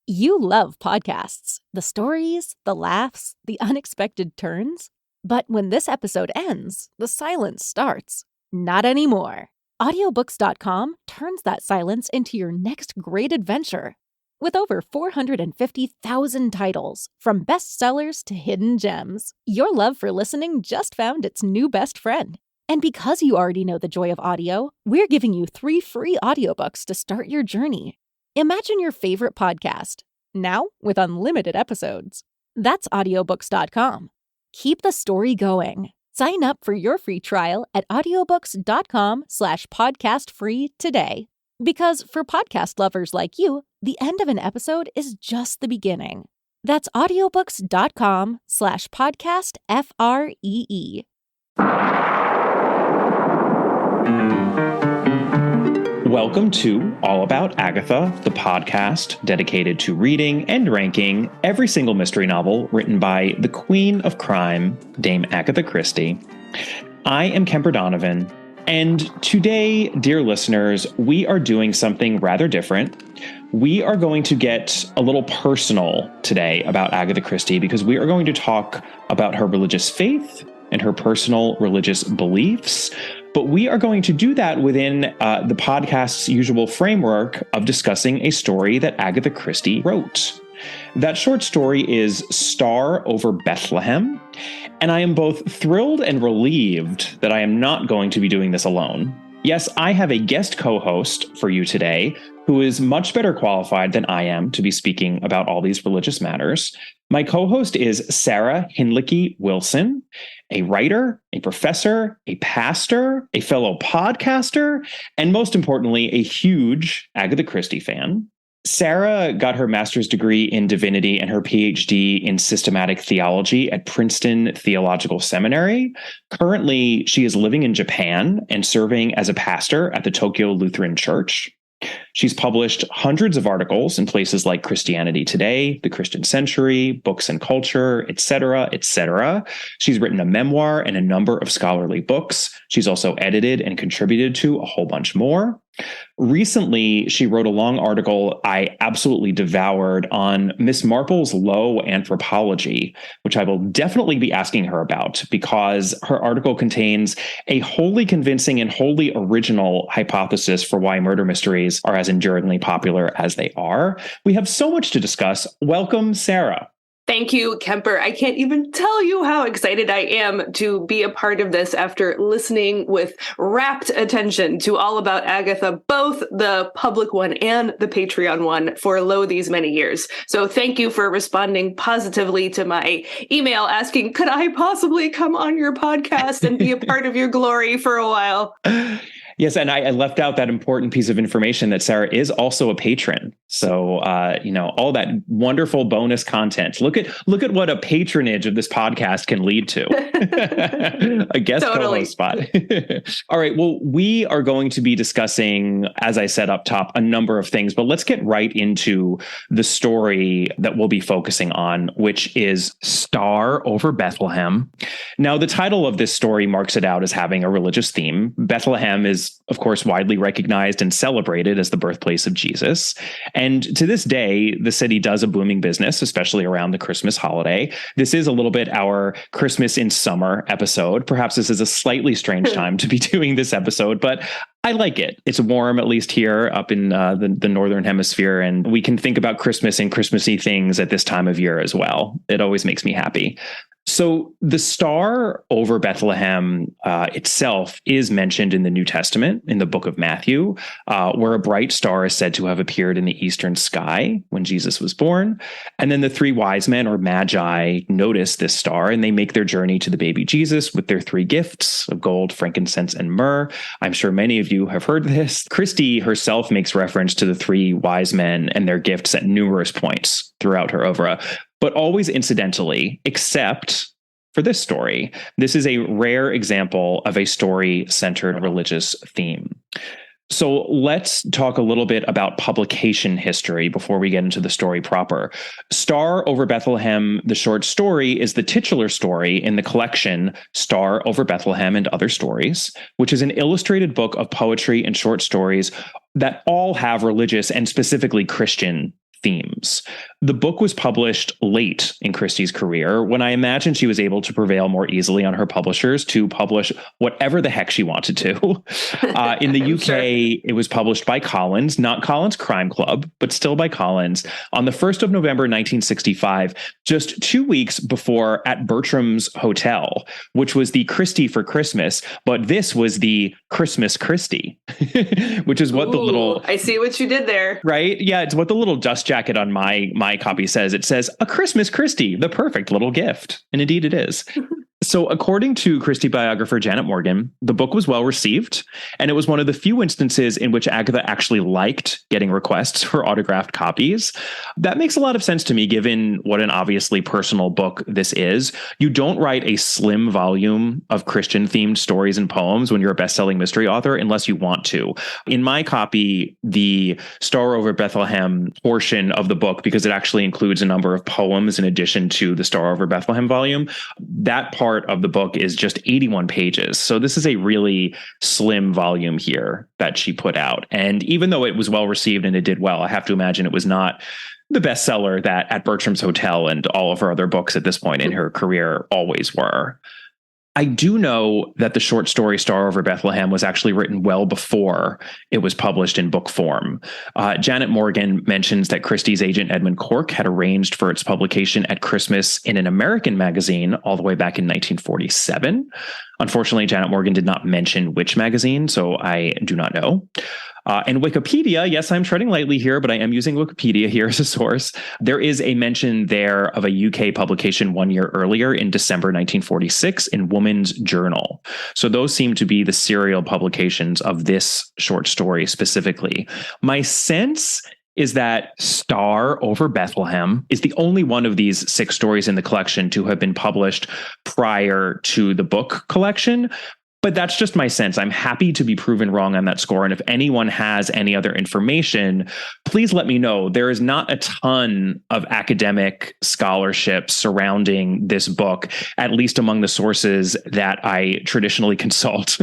You love podcasts, the stories, the laughs, the unexpected turns. But when this episode ends, the silence starts. Not anymore. Audiobooks.com turns that silence into your next great adventure. With over 450,000 titles, from bestsellers to hidden gems, your love for listening just found its new best friend. And because you already know the joy of audio, we're giving you 3 free audiobooks to start your journey. Imagine your favorite podcast, now with unlimited episodes. That's audiobooks.com. Keep the story going. Sign up for your free trial at audiobooks.com/podcastfree today. Because for podcast lovers like you, the end of an episode is just the beginning. That's audiobooks.com/podcastfree. Welcome to All About Agatha, the podcast dedicated to reading and ranking every single mystery novel written by the Queen of Crime, Dame Agatha Christie. I am Kemper Donovan, and today, dear listeners, we are doing something rather different. We are going to get a little personal today about Agatha Christie because we are going to talk about her religious faith and her personal religious beliefs. But we are going to do that within the podcast's usual framework of discussing a story that Agatha Christie wrote. That short story is Star Over Bethlehem, and I am both thrilled and relieved that I am not going to be doing this alone. Yes, I have a guest co-host for you today who is much better qualified than I am to be speaking about all these religious matters. My co-host is Sarah Hinlicky Wilson, a writer, a professor, a pastor, a fellow podcaster, and most importantly, a huge Agatha Christie fan. Sarah got her master's degree in divinity and her PhD in systematic theology at Princeton Theological Seminary. Currently, she is living in Japan and serving as a pastor at the Tokyo Lutheran Church. She's published hundreds of articles in places like Christianity Today, The Christian Century, Books and Culture, etc., etc. She's written a memoir and a number of scholarly books. She's also edited and contributed to a whole bunch more. Recently, she wrote a long article I absolutely devoured on Miss Marple's low anthropology, which I will definitely be asking her about because her article contains a wholly convincing and wholly original hypothesis for why murder mysteries are as enduringly popular as they are. We have so much to discuss. Welcome, Sarah. Thank you, Kemper. I can't even tell you how excited I am to be a part of this after listening with rapt attention to All About Agatha, both the public one and the Patreon one, for these many years. So thank you for responding positively to my email asking, could I possibly come on your podcast and be a part of your glory for a while? Yes, and I left out that important piece of information that Sarah is also a patron. So, all that wonderful bonus content. Look at what a patronage of this podcast can lead to. A guest co-host spot. All right. Well, we are going to be discussing, as I said up top, a number of things, but let's get right into the story that we'll be focusing on, which is Star Over Bethlehem. Now, the title of this story marks it out as having a religious theme. Bethlehem is, of course, widely recognized and celebrated as the birthplace of Jesus. And to this day, the city does a booming business, especially around the Christmas holiday. This is a little bit our Christmas in summer episode. Perhaps this is a slightly strange time to be doing this episode, but I like it. It's warm, at least here up in the Northern Hemisphere, and we can think about Christmas and Christmassy things at this time of year as well. It always makes me happy. So the star over Bethlehem itself is mentioned in the New Testament, in the book of Matthew, where a bright star is said to have appeared in the eastern sky when Jesus was born. And then the 3 wise men, or magi, notice this star, and they make their journey to the baby Jesus with their 3 gifts of gold, frankincense, and myrrh. I'm sure many of you have heard this. Christie herself makes reference to the 3 wise men and their gifts at numerous points throughout her oeuvre, but always incidentally, except for this story. This is a rare example of a story-centered religious theme. So let's talk a little bit about publication history before we get into the story proper. Star Over Bethlehem, the short story, is the titular story in the collection Star Over Bethlehem and Other Stories, which is an illustrated book of poetry and short stories that all have religious and specifically Christian themes. The book was published late in Christie's career, when I imagine she was able to prevail more easily on her publishers to publish whatever the heck she wanted to. In the UK, sure. It was published by Collins, not Collins Crime Club, but still by Collins, on the 1st of November, 1965, just 2 weeks before At Bertram's Hotel, which was the Christie for Christmas, but this was the Christmas Christie, which is what the little... I see what you did there. Right? Yeah, it's what the little dust jacket on my copy says. It says, "A Christmas Christie, the perfect little gift." And indeed it is. So according to Christie biographer Janet Morgan, the book was well received, and it was one of the few instances in which Agatha actually liked getting requests for autographed copies. That makes a lot of sense to me, given what an obviously personal book this is. You don't write a slim volume of Christian-themed stories and poems when you're a best-selling mystery author unless you want to. In my copy, the Star Over Bethlehem portion of the book, because it actually includes a number of poems in addition to the Star Over Bethlehem volume, that part of the book is just 81 pages. So this is a really slim volume here that she put out. And even though it was well received and it did well, I have to imagine it was not the bestseller that At Bertram's Hotel and all of her other books at this point in her career always were. I do know that the short story Star Over Bethlehem was actually written well before it was published in book form. Janet Morgan mentions that Christie's agent Edmund Cork had arranged for its publication at Christmas in an American magazine all the way back in 1947. Unfortunately, Janet Morgan did not mention which magazine, so I do not know. And Wikipedia, yes, I'm treading lightly here, but I am using Wikipedia here as a source. There is a mention there of a UK publication 1 year earlier in December 1946 in Woman's Journal. So those seem to be the serial publications of this short story specifically. My sense is that Star Over Bethlehem is the only one of these 6 stories in the collection to have been published prior to the book collection. But that's just my sense. I'm happy to be proven wrong on that score. And if anyone has any other information, please let me know. There is not a ton of academic scholarship surrounding this book, at least among the sources that I traditionally consult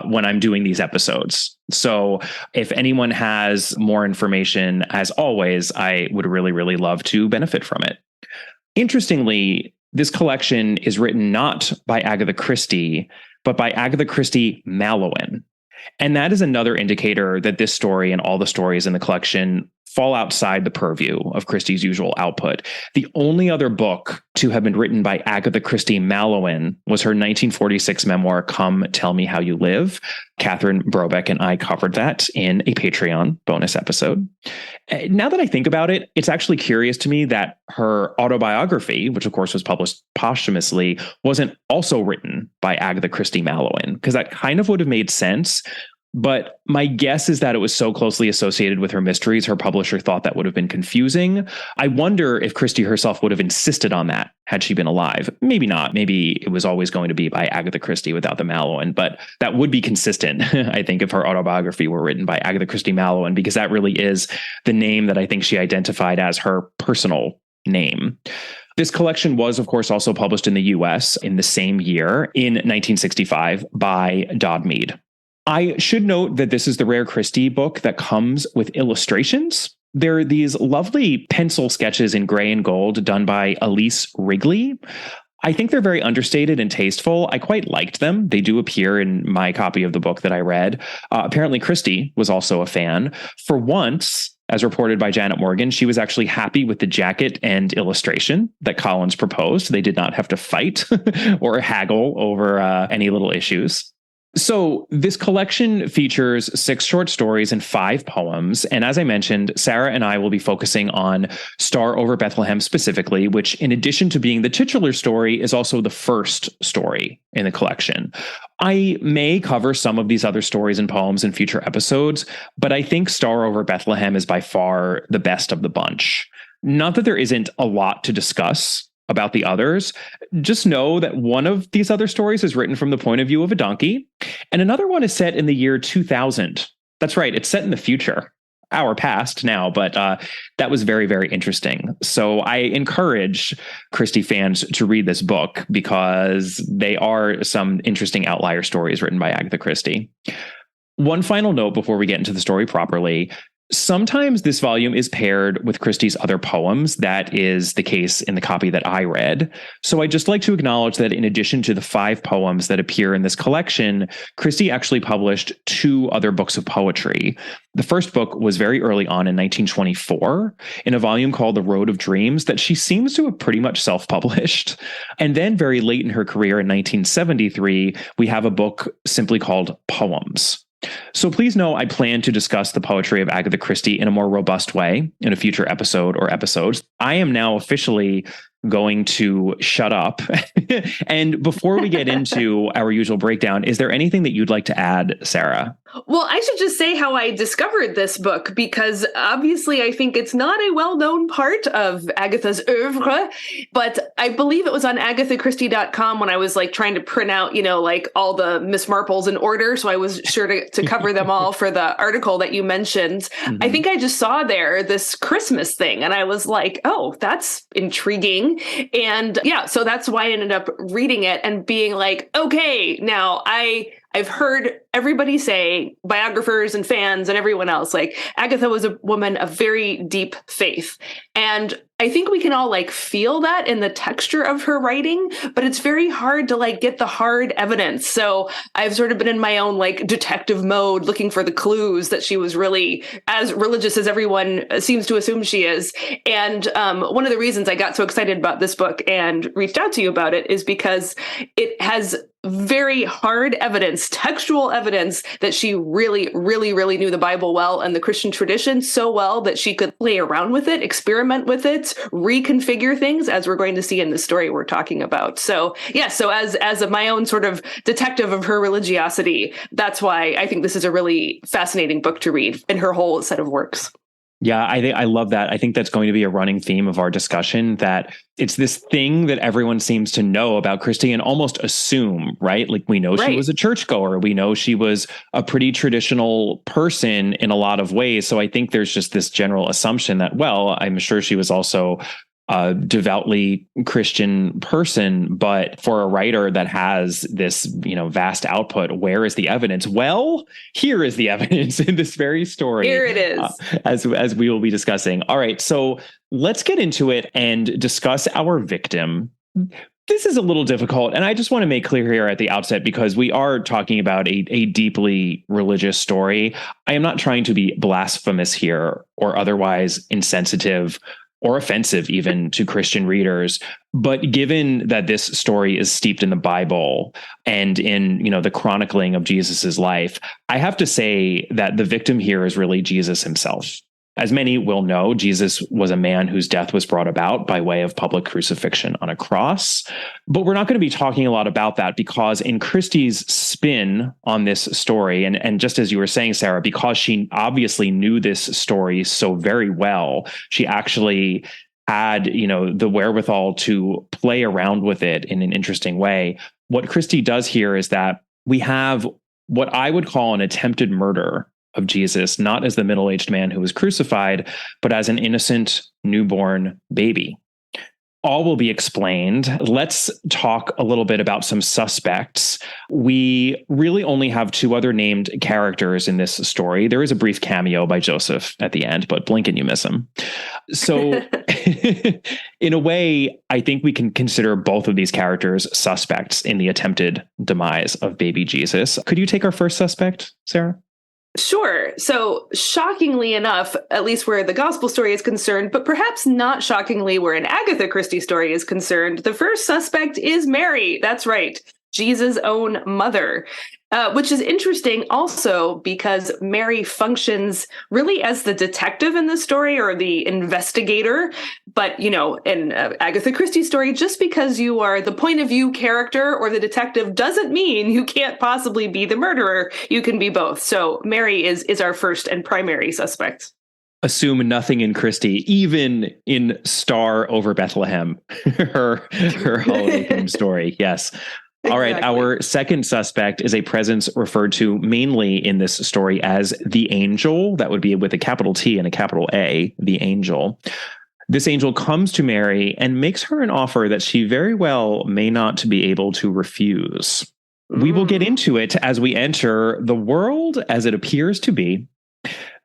when I'm doing these episodes. So if anyone has more information, as always, I would really, really love to benefit from it. Interestingly, this collection is written not by Agatha Christie, but by Agatha Christie Mallowan. And that is another indicator that this story and all the stories in the collection fall outside the purview of Christie's usual output. The only other book to have been written by Agatha Christie Mallowan was her 1946 memoir, Come Tell Me How You Live. Catherine Brobeck and I covered that in a Patreon bonus episode. Now that I think about it, it's actually curious to me that her autobiography, which of course was published posthumously, wasn't also written by Agatha Christie Mallowan, because that kind of would have made sense. But my guess is that it was so closely associated with her mysteries, her publisher thought that would have been confusing. I wonder if Christie herself would have insisted on that had she been alive. Maybe not. Maybe it was always going to be by Agatha Christie without the Mallowan, but that would be consistent, I think, if her autobiography were written by Agatha Christie Mallowan, because that really is the name that I think she identified as her personal name. This collection was, of course, also published in the US in the same year, in 1965, by Dodd Mead. I should note that this is the rare Christie book that comes with illustrations. There are these lovely pencil sketches in gray and gold done by Elise Wrigley. I think they're very understated and tasteful. I quite liked them. They do appear in my copy of the book that I read. Apparently, Christie was also a fan. For once, as reported by Janet Morgan, she was actually happy with the jacket and illustration that Collins proposed. They did not have to fight or haggle over any little issues. So this collection features 6 short stories and 5 poems. And as I mentioned, Sarah and I will be focusing on Star Over Bethlehem specifically, which in addition to being the titular story is also the first story in the collection. I may cover some of these other stories and poems in future episodes, but I think Star Over Bethlehem is by far the best of the bunch. Not that there isn't a lot to discuss about the others. Just know that one of these other stories is written from the point of view of a donkey, and another one is set in the year 2000. That's right, it's set in the future, our past now, but that was very, very interesting. So I encourage Christie fans to read this book because they are some interesting outlier stories written by Agatha Christie. One final note before we get into the story properly. Sometimes this volume is paired with Christie's other poems. That is the case in the copy that I read. So I'd just like to acknowledge that in addition to the 5 poems that appear in this collection, Christie actually published 2 other books of poetry. The first book was very early on in 1924 in a volume called The Road of Dreams that she seems to have pretty much self-published. And then very late in her career in 1973, we have a book simply called Poems. So please know I plan to discuss the poetry of Agatha Christie in a more robust way in a future episode or episodes. I am now officially going to shut up. And before we get into our usual breakdown, is there anything that you'd like to add, Sarah? Well, I should just say how I discovered this book, because obviously I think it's not a well-known part of Agatha's oeuvre, but I believe it was on agathachristie.com when I was like trying to print out, like all the Miss Marples in order. So I was sure to cover them all for the article that you mentioned. Mm-hmm. I think I just saw there this Christmas thing and I was like, oh, that's intriguing. And yeah, so that's why I ended up reading it and being like, okay, now I've heard everybody say, biographers and fans and everyone else, like Agatha was a woman of very deep faith. And I think we can all like feel that in the texture of her writing, but it's very hard to like get the hard evidence. So I've sort of been in my own like detective mode looking for the clues that she was really as religious as everyone seems to assume she is. And one of the reasons I got so excited about this book and reached out to you about it is because it has very hard evidence, textual evidence that she really, really, really knew the Bible well and the Christian tradition so well that she could play around with it, experiment with it, reconfigure things, as we're going to see in the story we're talking about. So yeah, so as my own sort of detective of her religiosity, that's why I think this is a really fascinating book to read in her whole set of works. Yeah, I love that. I think that's going to be a running theme of our discussion, that it's this thing that everyone seems to know about Christie and almost assume, right? Like we know she was a churchgoer. We know she was a pretty traditional person in a lot of ways. So I think there's just this general assumption that, well, I'm sure she was also a devoutly Christian person, but for a writer that has this, vast output, where is the evidence? Well, here is the evidence in this very story. Here it is. As we will be discussing. All right, so let's get into it and discuss our victim. This is a little difficult, and I just want to make clear here at the outset, because we are talking about a deeply religious story. I am not trying to be blasphemous here or otherwise insensitive or offensive even to Christian readers. But given that this story is steeped in the Bible and in, the chronicling of Jesus's life, I have to say that the victim here is really Jesus himself. As many will know, Jesus was a man whose death was brought about by way of public crucifixion on a cross. But we're not going to be talking a lot about that, because in Christie's spin on this story, and just as you were saying, Sarah, because she obviously knew this story so very well, she actually had, the wherewithal to play around with it in an interesting way. What Christie does here is that we have what I would call an attempted murder of Jesus, not as the middle-aged man who was crucified, but as an innocent newborn baby. All will be explained. Let's talk a little bit about some suspects. We really only have 2 other named characters in this story. There is a brief cameo by Joseph at the end, but blink and you miss him. So in a way, I think we can consider both of these characters suspects in the attempted demise of baby Jesus. Could you take our first suspect, Sarah? Sure. So shockingly enough, at least where the gospel story is concerned, but perhaps not shockingly where an Agatha Christie story is concerned, the first suspect is Mary. That's right. Jesus' own mother, which is interesting also because Mary functions really as the detective in the story, or the investigator. But, in Agatha Christie's story, just because you are the point of view character or the detective doesn't mean you can't possibly be the murderer. You can be both. So Mary is our first and primary suspect. Assume nothing in Christie, even in Star Over Bethlehem, her holiday theme story. Yes. All right. Exactly. Our second suspect is a presence referred to mainly in this story as the angel. That would be with a capital T and a capital A, the angel. This angel comes to Mary and makes her an offer that she very well may not be able to refuse. We will get into it as we enter the world as it appears to be.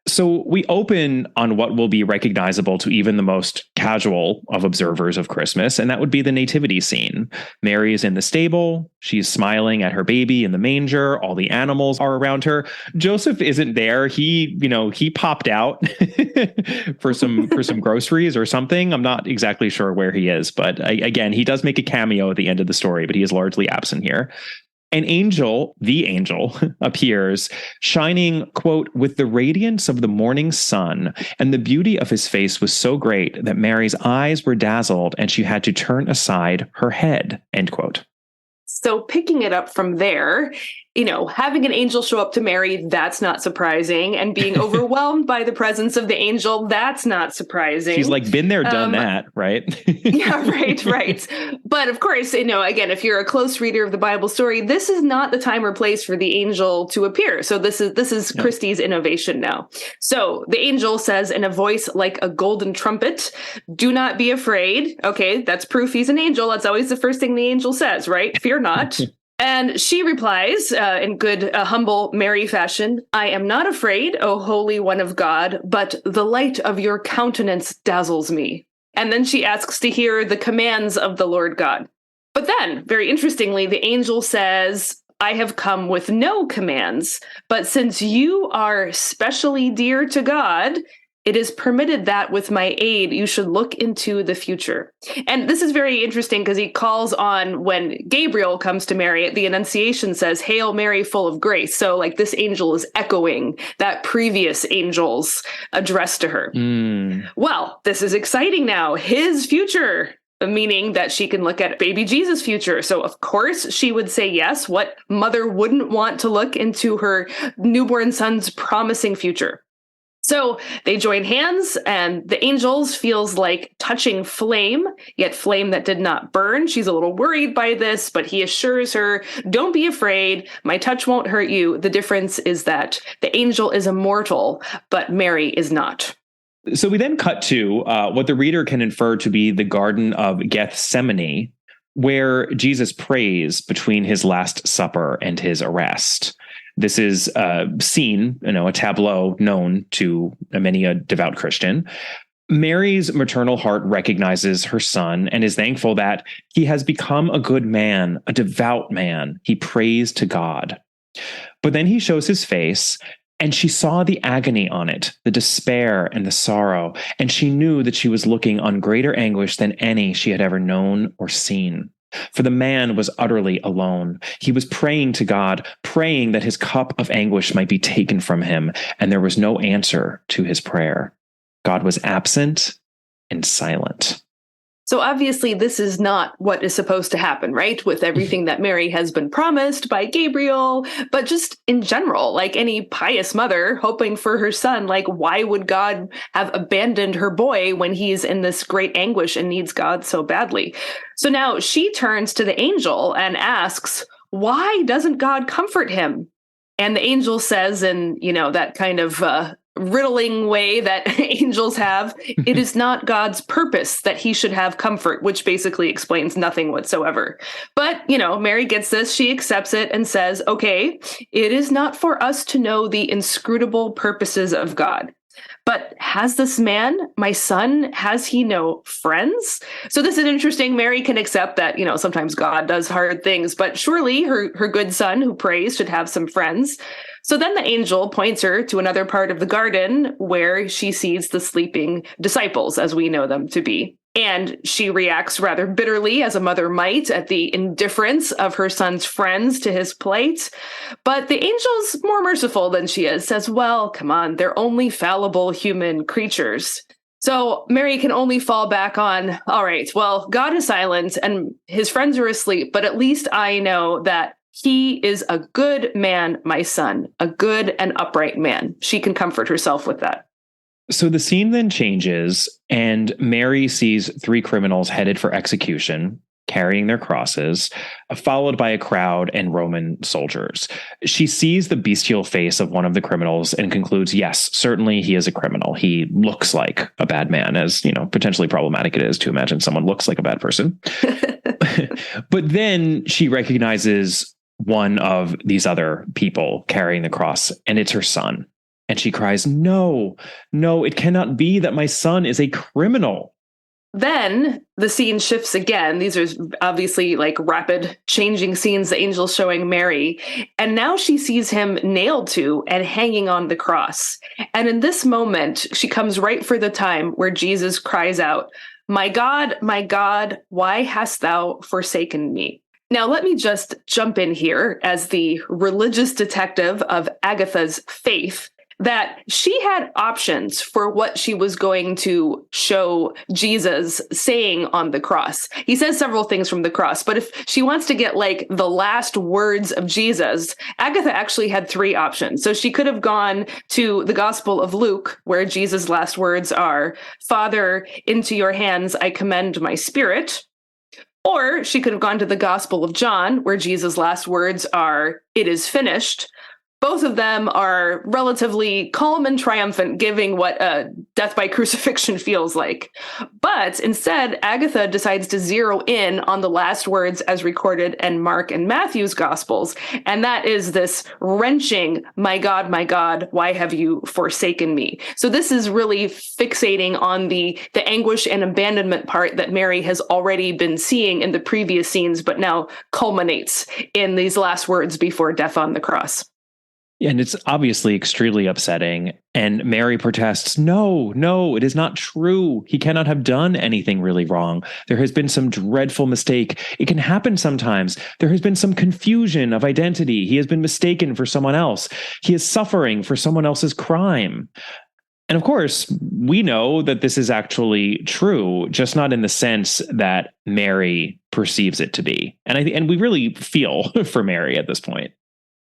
So we open on what will be recognizable to even the most casual of observers of Christmas, and that would be the nativity scene. Mary is in the stable. She's smiling at her baby in the manger. All the animals are around her. Joseph isn't there. He popped out for some groceries or something. I'm not exactly sure where he is, but again, he does make a cameo at the end of the story, but he is largely absent here. An angel, the angel, appears, shining, quote, with the radiance of the morning sun, and the beauty of his face was so great that Mary's eyes were dazzled and she had to turn aside her head, end quote. So picking it up from there, having an angel show up to Mary, that's not surprising. And being overwhelmed by the presence of the angel, that's not surprising. She's like, been there, done that, right? Yeah, right. But of course, again, if you're a close reader of the Bible story, this is not the time or place for the angel to appear. So this is no. Christie's innovation now. So the angel says in a voice like a golden trumpet, "Do not be afraid." Okay, that's proof he's an angel. That's always the first thing the angel says, right? Fear not. And she replies in good, humble Mary fashion, "I am not afraid, O Holy One of God, but the light of your countenance dazzles me." And then she asks to hear the commands of the Lord God. But then, very interestingly, the angel says, "I have come with no commands, but since you are specially dear to God, it is permitted that with my aid, you should look into the future." And this is very interesting because he calls on when Gabriel comes to Mary at the Annunciation says, "Hail Mary, full of grace." So like this angel is echoing that previous angel's address to her. Well, this is exciting now. His future, meaning that she can look at baby Jesus' future. So of course she would say yes. What mother wouldn't want to look into her newborn son's promising future? So they join hands, and the angels feels like touching flame, yet flame that did not burn. She's a little worried by this, but he assures her, "Don't be afraid. My touch won't hurt you." The difference is that the angel is immortal, but Mary is not. So we then cut to what the reader can infer to be the Garden of Gethsemane, where Jesus prays between his Last Supper and his arrest. This is a scene, a tableau known to many a devout Christian. Mary's maternal heart recognizes her son and is thankful that he has become a good man, a devout man. He prays to God. But then he shows his face, and she saw the agony on it, the despair and the sorrow, and she knew that she was looking on greater anguish than any she had ever known or seen. For the man was utterly alone. He was praying to God, praying that his cup of anguish might be taken from him, and there was no answer to his prayer. God was absent and silent. So obviously this is not what is supposed to happen, right? With everything that Mary has been promised by Gabriel, but just in general, like any pious mother hoping for her son, like why would God have abandoned her boy when he's in this great anguish and needs God so badly? So now she turns to the angel and asks, why doesn't God comfort him? And the angel says in, that kind of riddling way that angels have, it is not God's purpose that he should have comfort, which basically explains nothing whatsoever. But, Mary gets this, she accepts it and says, okay, it is not for us to know the inscrutable purposes of God. But has this man, my son, has he no friends? So this is interesting. Mary can accept that, sometimes God does hard things, but surely her good son who prays should have some friends. So then the angel points her to another part of the garden where she sees the sleeping disciples as we know them to be. And she reacts rather bitterly, as a mother might, at the indifference of her son's friends to his plight. But the angel's more merciful than she is, says, well, come on, they're only fallible human creatures. So Mary can only fall back on, all right, well, God is silent and his friends are asleep, but at least I know that he is a good man, my son, a good and upright man. She can comfort herself with that. So the scene then changes, and Mary sees 3 criminals headed for execution, carrying their crosses, followed by a crowd and Roman soldiers. She sees the bestial face of one of the criminals and concludes, yes, certainly he is a criminal. He looks like a bad man, as, potentially problematic it is to imagine someone looks like a bad person. But then she recognizes one of these other people carrying the cross, and it's her son. And she cries, "No, no, it cannot be that my son is a criminal." Then the scene shifts again. These are obviously like rapid changing scenes, the angel showing Mary. And now she sees him nailed to and hanging on the cross. And in this moment, she comes right for the time where Jesus cries out, my God, why hast thou forsaken me?" Now, let me just jump in here as the religious detective of Agatha's faith, that she had options for what she was going to show Jesus saying on the cross. He says several things from the cross, but if she wants to get like the last words of Jesus, Agatha actually had three options. So she could have gone to the Gospel of Luke, where Jesus' last words are, "Father, into your hands I commend my spirit." Or she could have gone to the Gospel of John, where Jesus' last words are, "It is finished." Both of them are relatively calm and triumphant, giving what death by crucifixion feels like. But instead, Agatha decides to zero in on the last words as recorded in Mark and Matthew's Gospels. And that is this wrenching, my God, why have you forsaken me?" So this is really fixating on the anguish and abandonment part that Mary has already been seeing in the previous scenes, but now culminates in these last words before death on the cross. And it's obviously extremely upsetting. And Mary protests, "No, no, it is not true. He cannot have done anything really wrong. There has been some dreadful mistake. It can happen sometimes. There has been some confusion of identity. He has been mistaken for someone else. He is suffering for someone else's crime." And of course, we know that this is actually true, just not in the sense that Mary perceives it to be. And we really feel for Mary at this point.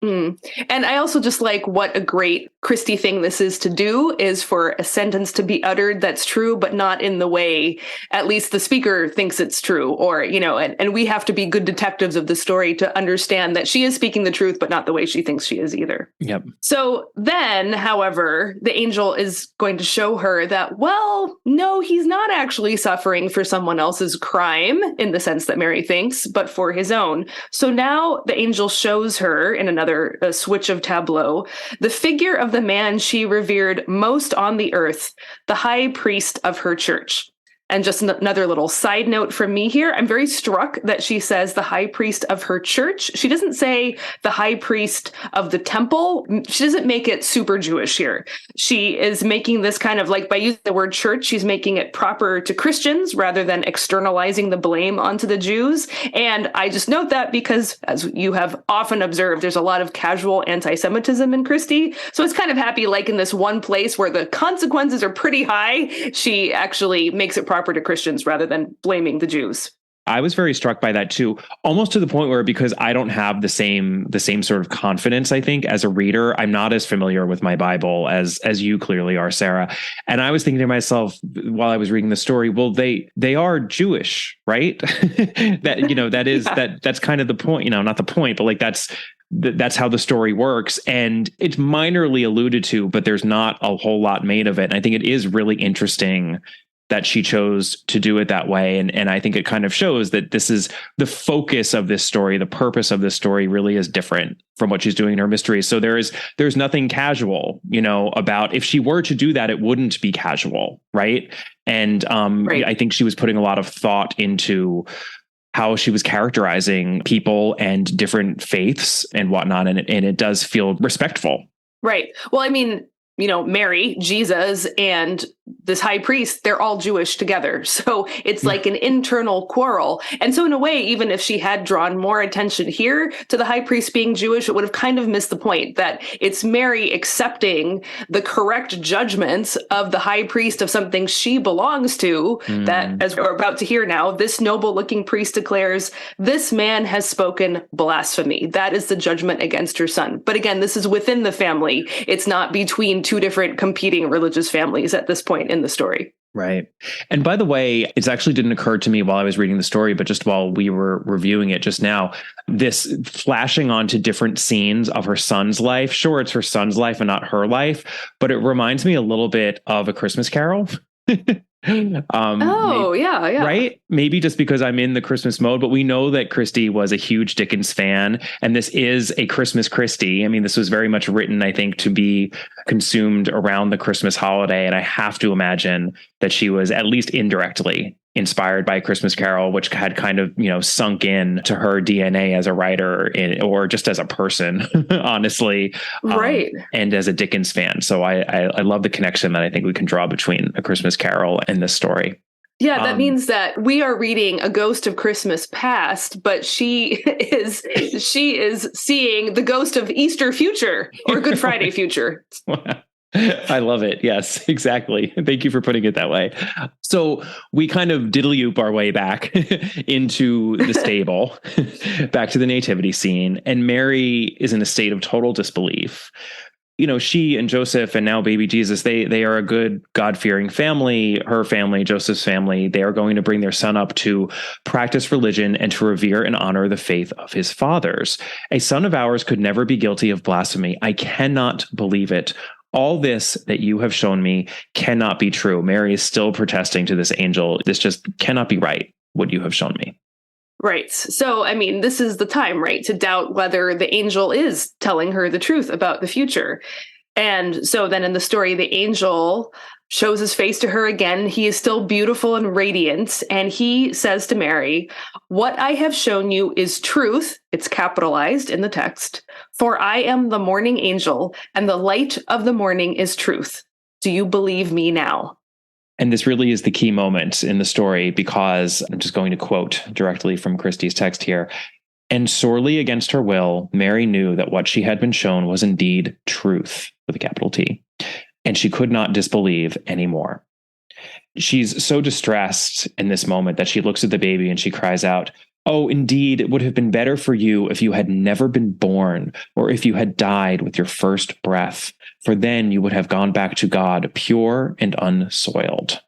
And I also just like what a great Christie thing this is to do, is for a sentence to be uttered that's true, but not in the way at least the speaker thinks it's true, or, and we have to be good detectives of the story to understand that she is speaking the truth, but not the way she thinks she is either. Yep. So then, however, the angel is going to show her that, well, no, he's not actually suffering for someone else's crime in the sense that Mary thinks, but for his own. So now the angel shows her in another switch of tableau, the figure of the man she revered most on the earth, the high priest of her church. And just another little side note from me here, I'm very struck that she says the high priest of her church. She doesn't say the high priest of the temple. She doesn't make it super Jewish here. She is making this kind of like, by using the word church, she's making it proper to Christians rather than externalizing the blame onto the Jews. And I just note that because, as you have often observed, there's a lot of casual anti-Semitism in Christie. So it's kind of happy, like in this one place where the consequences are pretty high, she actually makes it proper to Christians rather than blaming the Jews. I was very struck by that too, almost to the point where, because I don't have the same sort of confidence, I think, as a reader, I'm not as familiar with my Bible as you clearly are, Sarah. And I was thinking to myself while I was reading the story, well, they are Jewish, right? That's kind of the point, not the point, but like that's how the story works. And it's minorly alluded to, but there's not a whole lot made of it. And I think it is really interesting that she chose to do it that way. And I think it kind of shows that this is the focus of this story. The purpose of this story really is different from what she's doing in her mysteries. So there's nothing casual, about, if she were to do that, it wouldn't be casual. Right. And right. I think she was putting a lot of thought into how she was characterizing people and different faiths and whatnot. And it does feel respectful. Right. Well, I mean, Mary, Jesus, and this high priest, they're all Jewish together. So it's like an internal quarrel. And so in a way, even if she had drawn more attention here to the high priest being Jewish, it would have kind of missed the point that it's Mary accepting the correct judgments of the high priest of something she belongs to, that, as we're about to hear now, this noble looking priest declares, this man has spoken blasphemy. That is the judgment against her son. But again, this is within the family. It's not between two different competing religious families at this point in the story. Right. And by the way, it actually didn't occur to me while I was reading the story, but just while we were reviewing it just now, this flashing onto different scenes of her son's life. Sure, it's her son's life and not her life, but it reminds me a little bit of A Christmas Carol. Yeah. Right? Maybe just because I'm in the Christmas mode, but we know that Christie was a huge Dickens fan, and this is a Christmas Christie. I mean, this was very much written, I think, to be consumed around the Christmas holiday, and I have to imagine that she was at least indirectly inspired by A Christmas Carol, which had kind of, sunk in to her DNA as a writer or just as a person, honestly. Right. And as a Dickens fan. So I love the connection that I think we can draw between A Christmas Carol and this story. Yeah, that means that we are reading A Ghost of Christmas Past, but she is seeing the ghost of Easter future or Good Friday future. I love it. Yes, exactly. Thank you for putting it that way. So we kind of diddly-oop our way back into the stable, back to the nativity scene, and Mary is in a state of total disbelief. She and Joseph and now baby Jesus, they are a good God-fearing family. Her family, Joseph's family, they are going to bring their son up to practice religion and to revere and honor the faith of his fathers. A son of ours could never be guilty of blasphemy. I cannot believe it. All this that you have shown me cannot be true. Mary is still protesting to this angel. This just cannot be right, what you have shown me. Right. So, I mean, this is the time, right, to doubt whether the angel is telling her the truth about the future. And so then in the story, the angel shows his face to her again. He is still beautiful and radiant. And he says to Mary, "What I have shown you is truth." It's capitalized in the text. "For I am the morning angel, and the light of the morning is truth. Do you believe me now?" And this really is the key moment in the story, because I'm just going to quote directly from Christie's text here. "And sorely against her will, Mary knew that what she had been shown was indeed truth," with a capital T, and she could not disbelieve anymore. She's so distressed in this moment that she looks at the baby and she cries out, "Oh, indeed, it would have been better for you if you had never been born, or if you had died with your first breath, for then you would have gone back to God pure and unsoiled."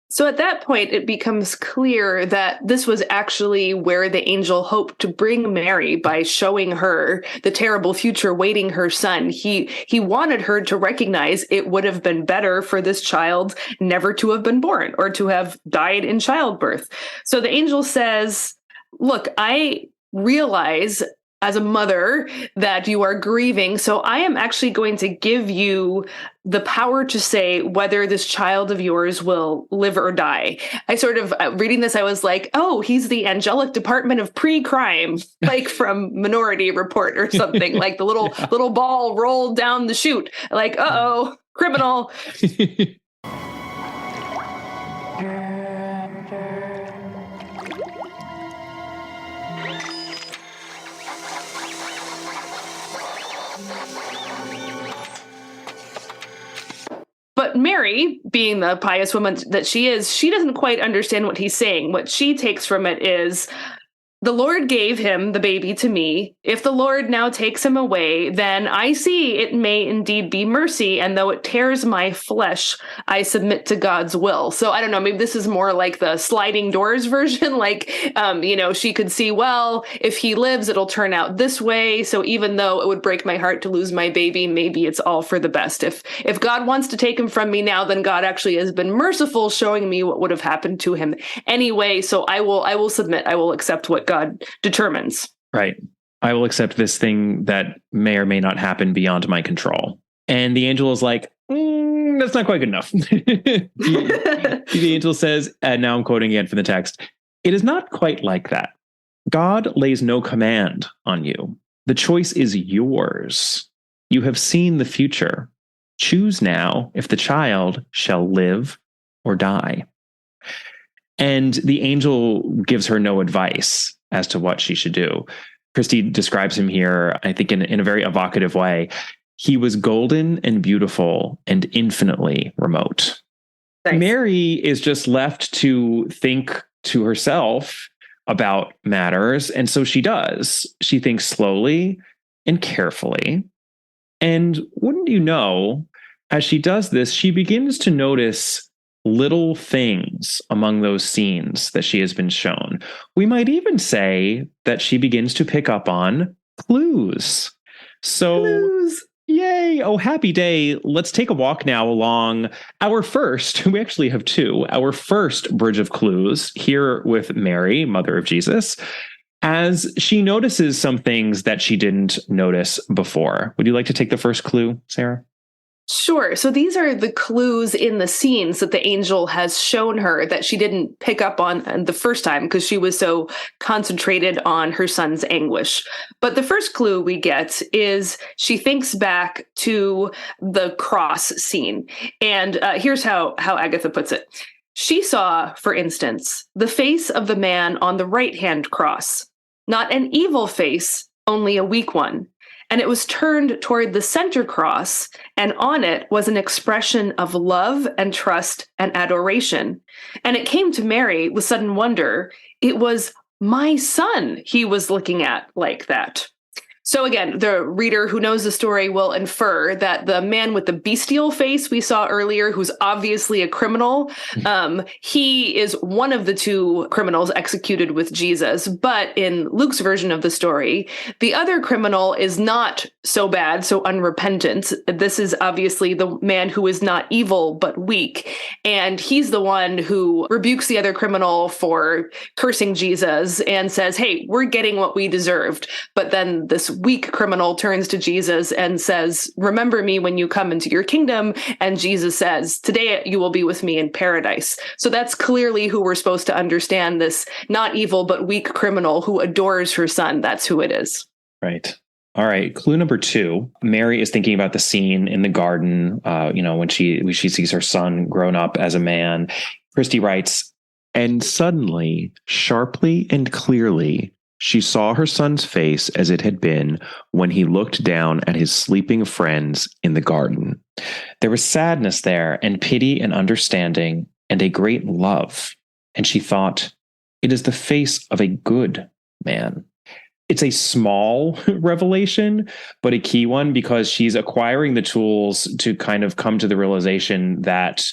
So at that point, it becomes clear that this was actually where the angel hoped to bring Mary by showing her the terrible future waiting her son. He wanted her to recognize it would have been better for this child never to have been born or to have died in childbirth. So the angel says, "Look, I realize as a mother that you are grieving, so I am actually going to give you the power to say whether this child of yours will live or die." I sort of, reading this, I was like, oh, he's the angelic department of pre-crime, like from Minority Report or something, like the little ball rolled down the chute, like, uh-oh, criminal. But Mary, being the pious woman that she is, she doesn't quite understand what he's saying. What she takes from it is, the Lord gave him the baby to me. If the Lord now takes him away, then I see it may indeed be mercy. And though it tears my flesh, I submit to God's will. So I don't know, maybe this is more like the sliding doors version. Like, she could see, well, if he lives, it'll turn out this way. So even though it would break my heart to lose my baby, maybe it's all for the best. If God wants to take him from me now, then God actually has been merciful, showing me what would have happened to him anyway. So I will submit. I will accept what God determines. Right. I will accept this thing that may or may not happen beyond my control. And the angel is like, that's not quite good enough. The angel says, and now I'm quoting again from the text, "It is not quite like that. God lays no command on you. The choice is yours. You have seen the future. Choose now if the child shall live or die." And the angel gives her no advice as to what she should do. Christie describes him here, I think, in a very evocative way. He was golden and beautiful and infinitely remote. Nice. Mary is just left to think to herself about matters. And so she does. She thinks slowly and carefully. And wouldn't you know, as she does this, she begins to notice little things among those scenes that she has been shown. We might even say that she begins to pick up on clues. So, clues. Yay! Yay! Oh, happy day. Let's take a walk now along we actually have two, our first bridge of clues here with Mary, mother of Jesus, as she notices some things that she didn't notice before. Would you like to take the first clue, Sarah? Sure. So these are the clues in the scenes that the angel has shown her that she didn't pick up on the first time because she was so concentrated on her son's anguish. But the first clue we get is she thinks back to the cross scene. And here's how Agatha puts it. She saw, for instance, the face of the man on the right-hand cross, not an evil face, only a weak one. And it was turned toward the center cross, and on it was an expression of love and trust and adoration. And it came to Mary with sudden wonder. It was my son he was looking at like that. So again, the reader who knows the story will infer that the man with the bestial face we saw earlier, who's obviously a criminal, he is one of the two criminals executed with Jesus. But in Luke's version of the story, the other criminal is not so bad, so unrepentant. This is obviously the man who is not evil, but weak. And he's the one who rebukes the other criminal for cursing Jesus and says, hey, we're getting what we deserved. But then this weak criminal turns to Jesus and says, remember me when you come into your kingdom. And Jesus says, today you will be with me in paradise. So that's clearly who we're supposed to understand, this not evil, but weak criminal who adores her son. That's who it is. Right. All right. Clue number 2. Mary is thinking about the scene in the garden, when she sees her son grown up as a man. Christie writes, and suddenly, sharply and clearly, she saw her son's face as it had been when he looked down at his sleeping friends in the garden. There was sadness there, and pity and understanding, and a great love. And she thought, it is the face of a good man. It's a small revelation, but a key one, because she's acquiring the tools to kind of come to the realization that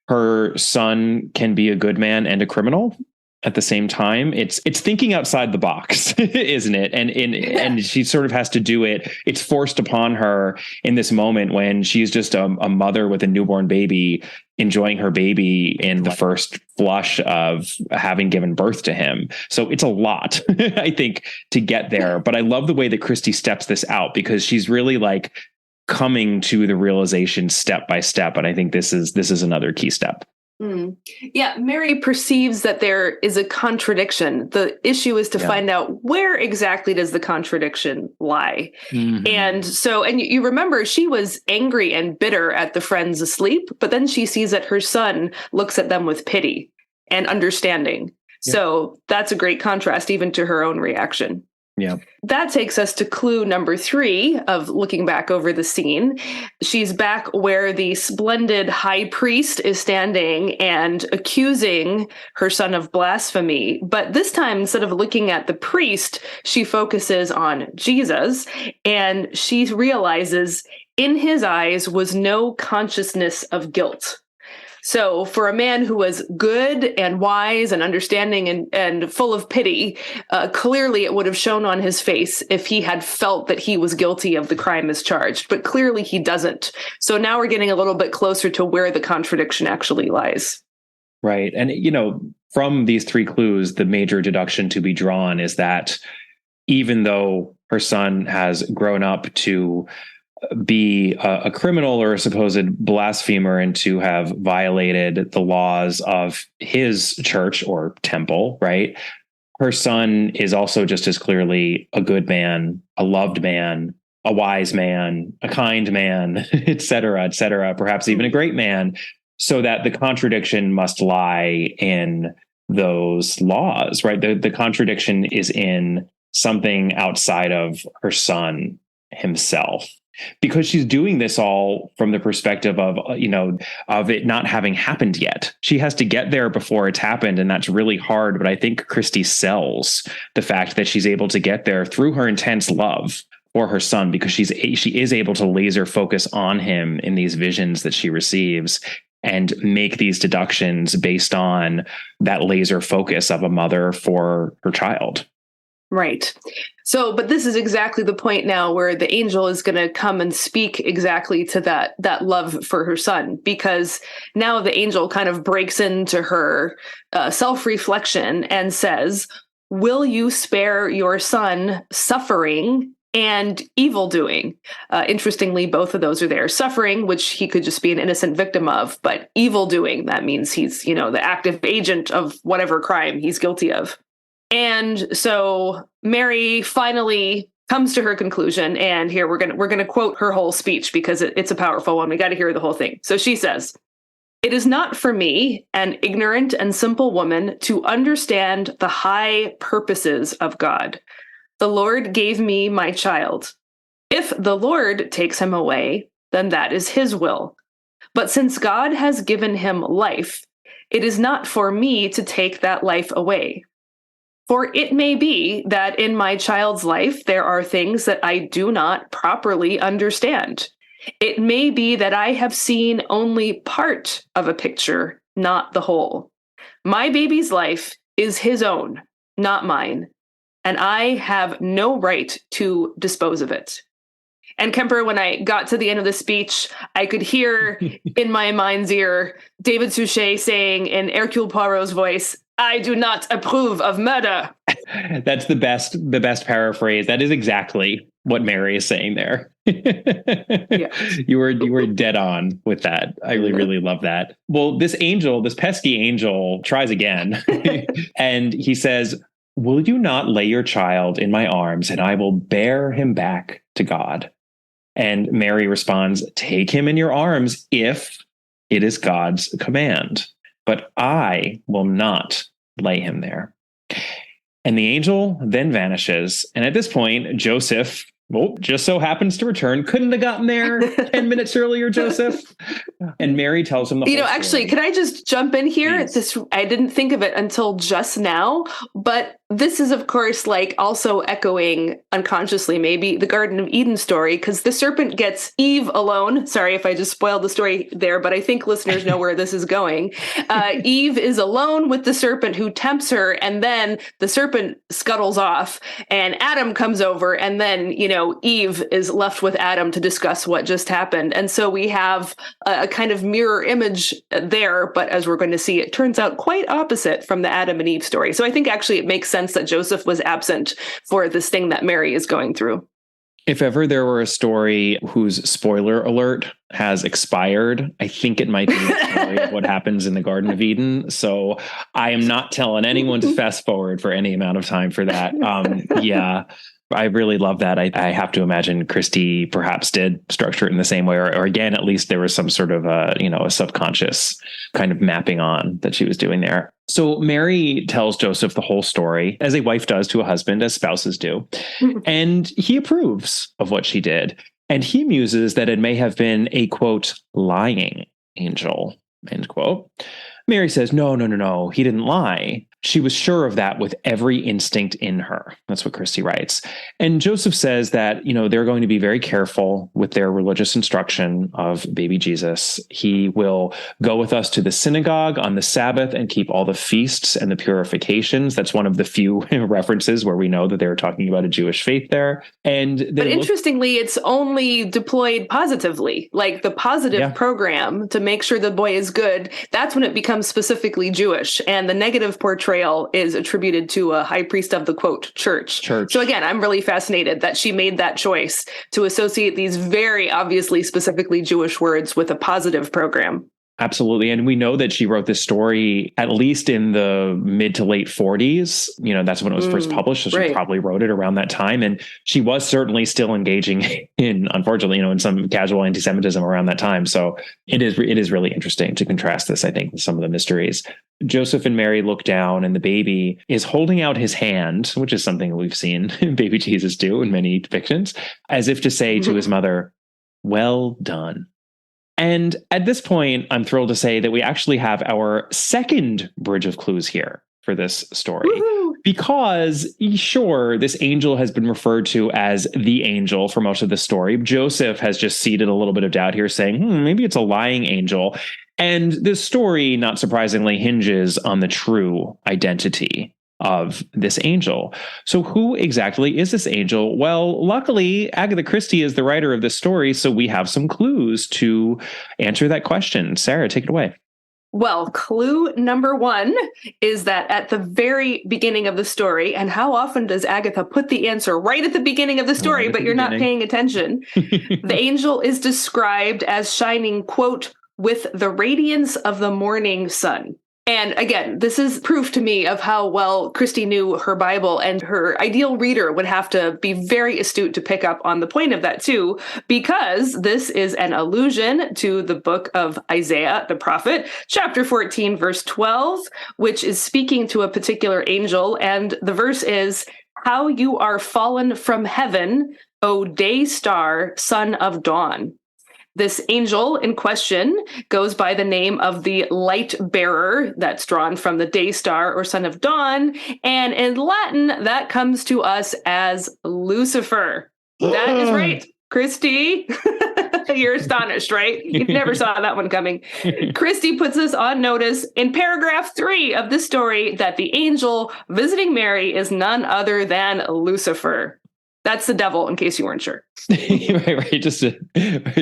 her son can be a good man and a criminal at the same time. It's thinking outside the box, isn't it? And she sort of has to do it. It's forced upon her in this moment when she's just a mother with a newborn baby, enjoying her baby in the first flush of having given birth to him. So it's a lot, I think, to get there. But I love the way that Christie steps this out, because she's really like coming to the realization step by step. And I think this is another key step. Yeah, Mary perceives that there is a contradiction. The issue is to find out where exactly does the contradiction lie. Mm-hmm. And you remember she was angry and bitter at the friends asleep, but then she sees that her son looks at them with pity and understanding. Yeah. So that's a great contrast even to her own reaction. Yeah. That takes us to clue number 3 of looking back over the scene. She's back where the splendid high priest is standing and accusing her son of blasphemy. But this time, instead of looking at the priest, she focuses on Jesus, and she realizes in his eyes was no consciousness of guilt. So for a man who was good and wise and understanding and full of pity, clearly it would have shown on his face if he had felt that he was guilty of the crime as charged. But clearly he doesn't. So now we're getting a little bit closer to where the contradiction actually lies. Right. And, from these 3 clues, the major deduction to be drawn is that even though her son has grown up to be a criminal or a supposed blasphemer and to have violated the laws of his church or temple, right? Her son is also just as clearly a good man, a loved man, a wise man, a kind man, et cetera, perhaps even a great man, so that the contradiction must lie in those laws, right? The contradiction is in something outside of her son himself. Because she's doing this all from the perspective of, of it not having happened yet. She has to get there before it's happened. And that's really hard. But I think Christie sells the fact that she's able to get there through her intense love for her son, because she is able to laser focus on him in these visions that she receives and make these deductions based on that laser focus of a mother for her child. Right. So, but this is exactly the point now where the angel is going to come and speak exactly to that love for her son, because now the angel kind of breaks into her self-reflection and says, will you spare your son suffering and evil doing? Interestingly, both of those are there. Suffering, which he could just be an innocent victim of, but evil doing, that means he's, the active agent of whatever crime he's guilty of. And so Mary finally comes to her conclusion, and here we're gonna quote her whole speech because it's a powerful one. We got to hear the whole thing. So she says, "It is not for me, an ignorant and simple woman, to understand the high purposes of God. The Lord gave me my child. If the Lord takes him away, then that is his will. But since God has given him life, it is not for me to take that life away. For it may be that in my child's life there are things that I do not properly understand. It may be that I have seen only part of a picture, not the whole. My baby's life is his own, not mine, and I have no right to dispose of it." And Kemper, when I got to the end of the speech, I could hear in my mind's ear David Suchet saying in Hercule Poirot's voice, "I do not approve of murder." That's the best paraphrase. That is exactly what Mary is saying there. Yeah. You were dead on with that. I really love that. Well, this pesky angel tries again. And he says, "Will you not lay your child in my arms, and I will bear him back to God?" And Mary responds, "Take him in your arms if it is God's command, but I will not lay him there." And the angel then vanishes. And at this point, Joseph, just so happens to return. Couldn't have gotten there 10 minutes earlier, Joseph. And Mary tells him the whole story. Actually, could I just jump in here? I didn't think of it until just now, but this is, of course, also echoing unconsciously, maybe the Garden of Eden story, because the serpent gets Eve alone. Sorry if I just spoiled the story there, but I think listeners know where this is going. Eve is alone with the serpent who tempts her, and then the serpent scuttles off, and Adam comes over, and then, Eve is left with Adam to discuss what just happened. And so we have a kind of mirror image there, but as we're going to see, it turns out quite opposite from the Adam and Eve story. So I think actually it makes sense that Joseph was absent for this thing that Mary is going through. If ever there were a story whose spoiler alert has expired, I think it might be the story of what happens in the Garden of Eden. So I am not telling anyone to fast forward for any amount of time for that. Yeah. I really love that. I have to imagine Christie perhaps did structure it in the same way, or again, at least there was some sort of a subconscious kind of mapping on that she was doing there. So Mary tells Joseph the whole story, as a wife does to a husband, as spouses do. And he approves of what she did. And he muses that it may have been a, quote, lying angel, end quote. Mary says, no, he didn't lie. She was sure of that with every instinct in her. That's what Christie writes. And Joseph says that, they're going to be very careful with their religious instruction of baby Jesus. He will go with us to the synagogue on the Sabbath and keep all the feasts and the purifications. That's one of the few references where we know that they're talking about a Jewish faith there. But interestingly, it's only deployed positively, like the positive program to make sure the boy is good. That's when it becomes specifically Jewish. And the negative portrayal is attributed to a high priest of the, quote, church. So again, I'm really fascinated that she made that choice to associate these very obviously specifically Jewish words with a positive program. Absolutely. And we know that she wrote this story at least in the mid to late 40s. That's when it was first published. So she probably wrote it around that time. And she was certainly still engaging in, unfortunately, in some casual anti-Semitism around that time. So it is really interesting to contrast this, I think, with some of the mysteries. Joseph and Mary look down, and the baby is holding out his hand, which is something we've seen baby Jesus do in many depictions, as if to say to his mother, "Well done." And at this point, I'm thrilled to say that we actually have our second bridge of clues here for this story. Woo-hoo! Because, sure, this angel has been referred to as the angel for most of the story. Joseph has just seeded a little bit of doubt here, saying, maybe it's a lying angel. And this story, not surprisingly, hinges on the true identity of this angel. So who exactly is this angel? Well, luckily, Agatha Christie is the writer of this story, so we have some clues to answer that question. Sarah, take it away. Well, clue number one is that at the very beginning of the story, and how often does Agatha put the answer right at the beginning of the story, but you're not paying attention? The angel is described as shining, quote, with the radiance of the morning sun. And again, this is proof to me of how well Christie knew her Bible, and her ideal reader would have to be very astute to pick up on the point of that too, because this is an allusion to the book of Isaiah, the prophet, chapter 14, verse 12, which is speaking to a particular angel. And the verse is, "How you are fallen from heaven, O day star, son of dawn." This angel in question goes by the name of the light bearer, that's drawn from the day star or son of dawn. And in Latin, that comes to us as Lucifer. That is right. Christie, you're astonished, right? You never saw that one coming. Christie puts us on notice in paragraph 3 of this story that the angel visiting Mary is none other than Lucifer. That's the devil, in case you weren't sure. right. Just to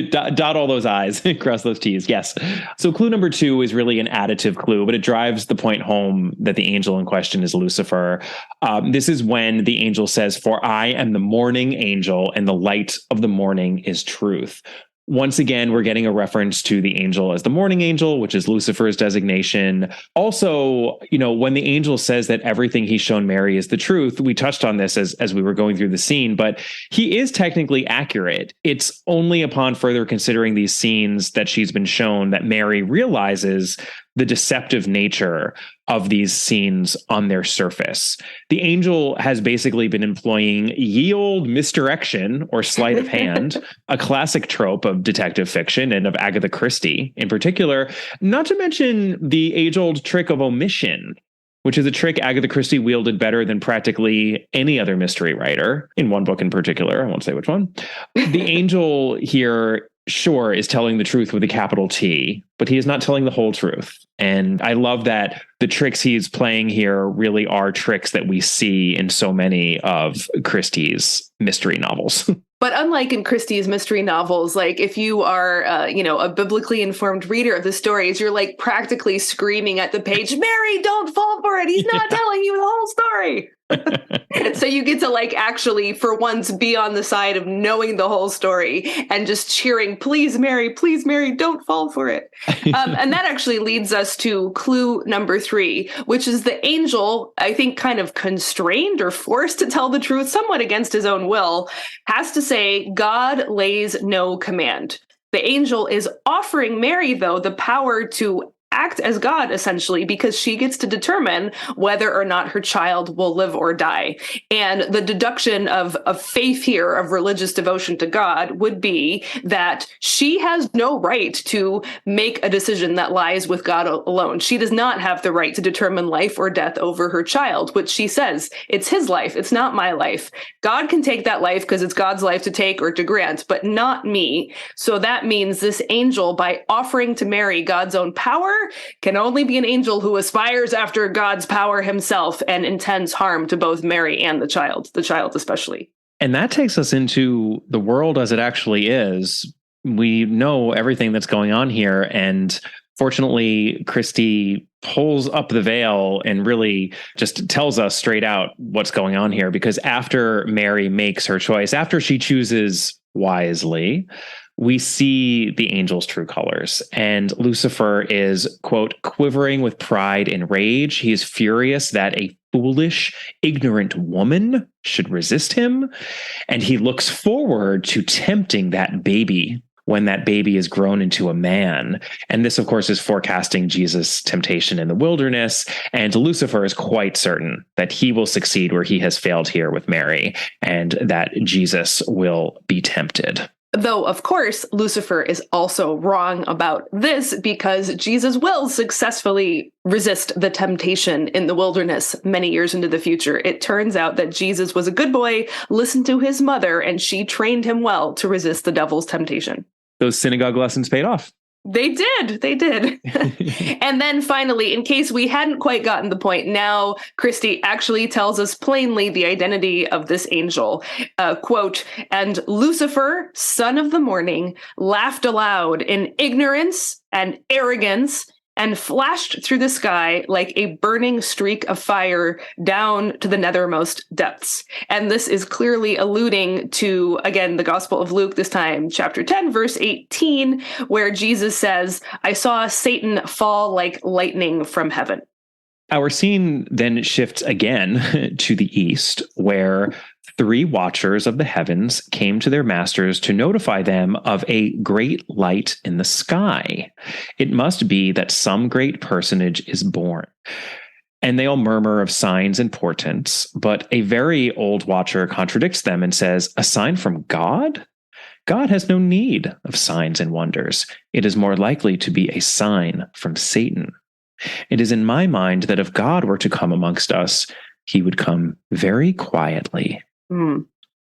dot all those I's, cross those T's. Yes. So clue number 2 is really an additive clue, but it drives the point home that the angel in question is Lucifer. This is when the angel says, "For I am the morning angel, and the light of the morning is truth." Once again, we're getting a reference to the angel as the morning angel, which is Lucifer's designation. Also, when the angel says that everything he's shown Mary is the truth, we touched on this as we were going through the scene, but he is technically accurate. It's only upon further considering these scenes that she's been shown that Mary realizes the deceptive nature of these scenes on their surface. The angel has basically been employing ye olde misdirection or sleight of hand, a classic trope of detective fiction and of Agatha Christie in particular, not to mention the age-old trick of omission, which is a trick Agatha Christie wielded better than practically any other mystery writer, in one book in particular. I won't say which one. The angel here, sure, is telling the truth with a capital T, but he is not telling the whole truth. And I love that the tricks he's playing here really are tricks that we see in so many of Christie's mystery novels. But unlike in Christie's mystery novels, like if you are, a biblically informed reader of the stories, you're like practically screaming at the page, "Mary, don't fall for it. He's not telling you the whole story." So you get to like actually for once be on the side of knowing the whole story and just cheering, please, Mary, don't fall for it. And that actually leads us to clue number 3, which is the angel, I think kind of constrained or forced to tell the truth somewhat against his own will, has to say, "God lays no command." The angel is offering Mary, though, the power to act as God, essentially, because she gets to determine whether or not her child will live or die. And the deduction of faith here, of religious devotion to God, would be that she has no right to make a decision that lies with God alone. She does not have the right to determine life or death over her child, which she says, it's his life, it's not my life. God can take that life because it's God's life to take or to grant, but not me. So that means this angel, by offering to Mary God's own power, can only be an angel who aspires after God's power himself and intends harm to both Mary and the child especially. And that takes us into the world as it actually is. We know everything that's going on here. And fortunately, Christie pulls up the veil and really just tells us straight out what's going on here. Because after Mary makes her choice, after she chooses wisely, we see the angel's true colors. And Lucifer is, quote, quivering with pride and rage. He is furious that a foolish, ignorant woman should resist him. And he looks forward to tempting that baby when that baby is grown into a man. And this, of course, is forecasting Jesus' temptation in the wilderness. And Lucifer is quite certain that he will succeed where he has failed here with Mary, and that Jesus will be tempted. Though, of course, Lucifer is also wrong about this, because Jesus will successfully resist the temptation in the wilderness many years into the future. It turns out that Jesus was a good boy, listened to his mother, and she trained him well to resist the devil's temptation. Those synagogue lessons paid off. They did. And then finally, in case we hadn't quite gotten the point, now Christie actually tells us plainly the identity of this angel. Quote, "And Lucifer, son of the morning, laughed aloud in ignorance and arrogance and flashed through the sky like a burning streak of fire down to the nethermost depths." And this is clearly alluding to, again, the Gospel of Luke, this time, chapter 10, verse 18, where Jesus says, "I saw Satan fall like lightning from heaven." Our scene then shifts again to the east, where 3 watchers of the heavens came to their masters to notify them of a great light in the sky. It must be that some great personage is born. And they all murmur of signs and portents, but a very old watcher contradicts them and says, "A sign from God? God has no need of signs and wonders. It is more likely to be a sign from Satan. It is in my mind that if God were to come amongst us, he would come very quietly."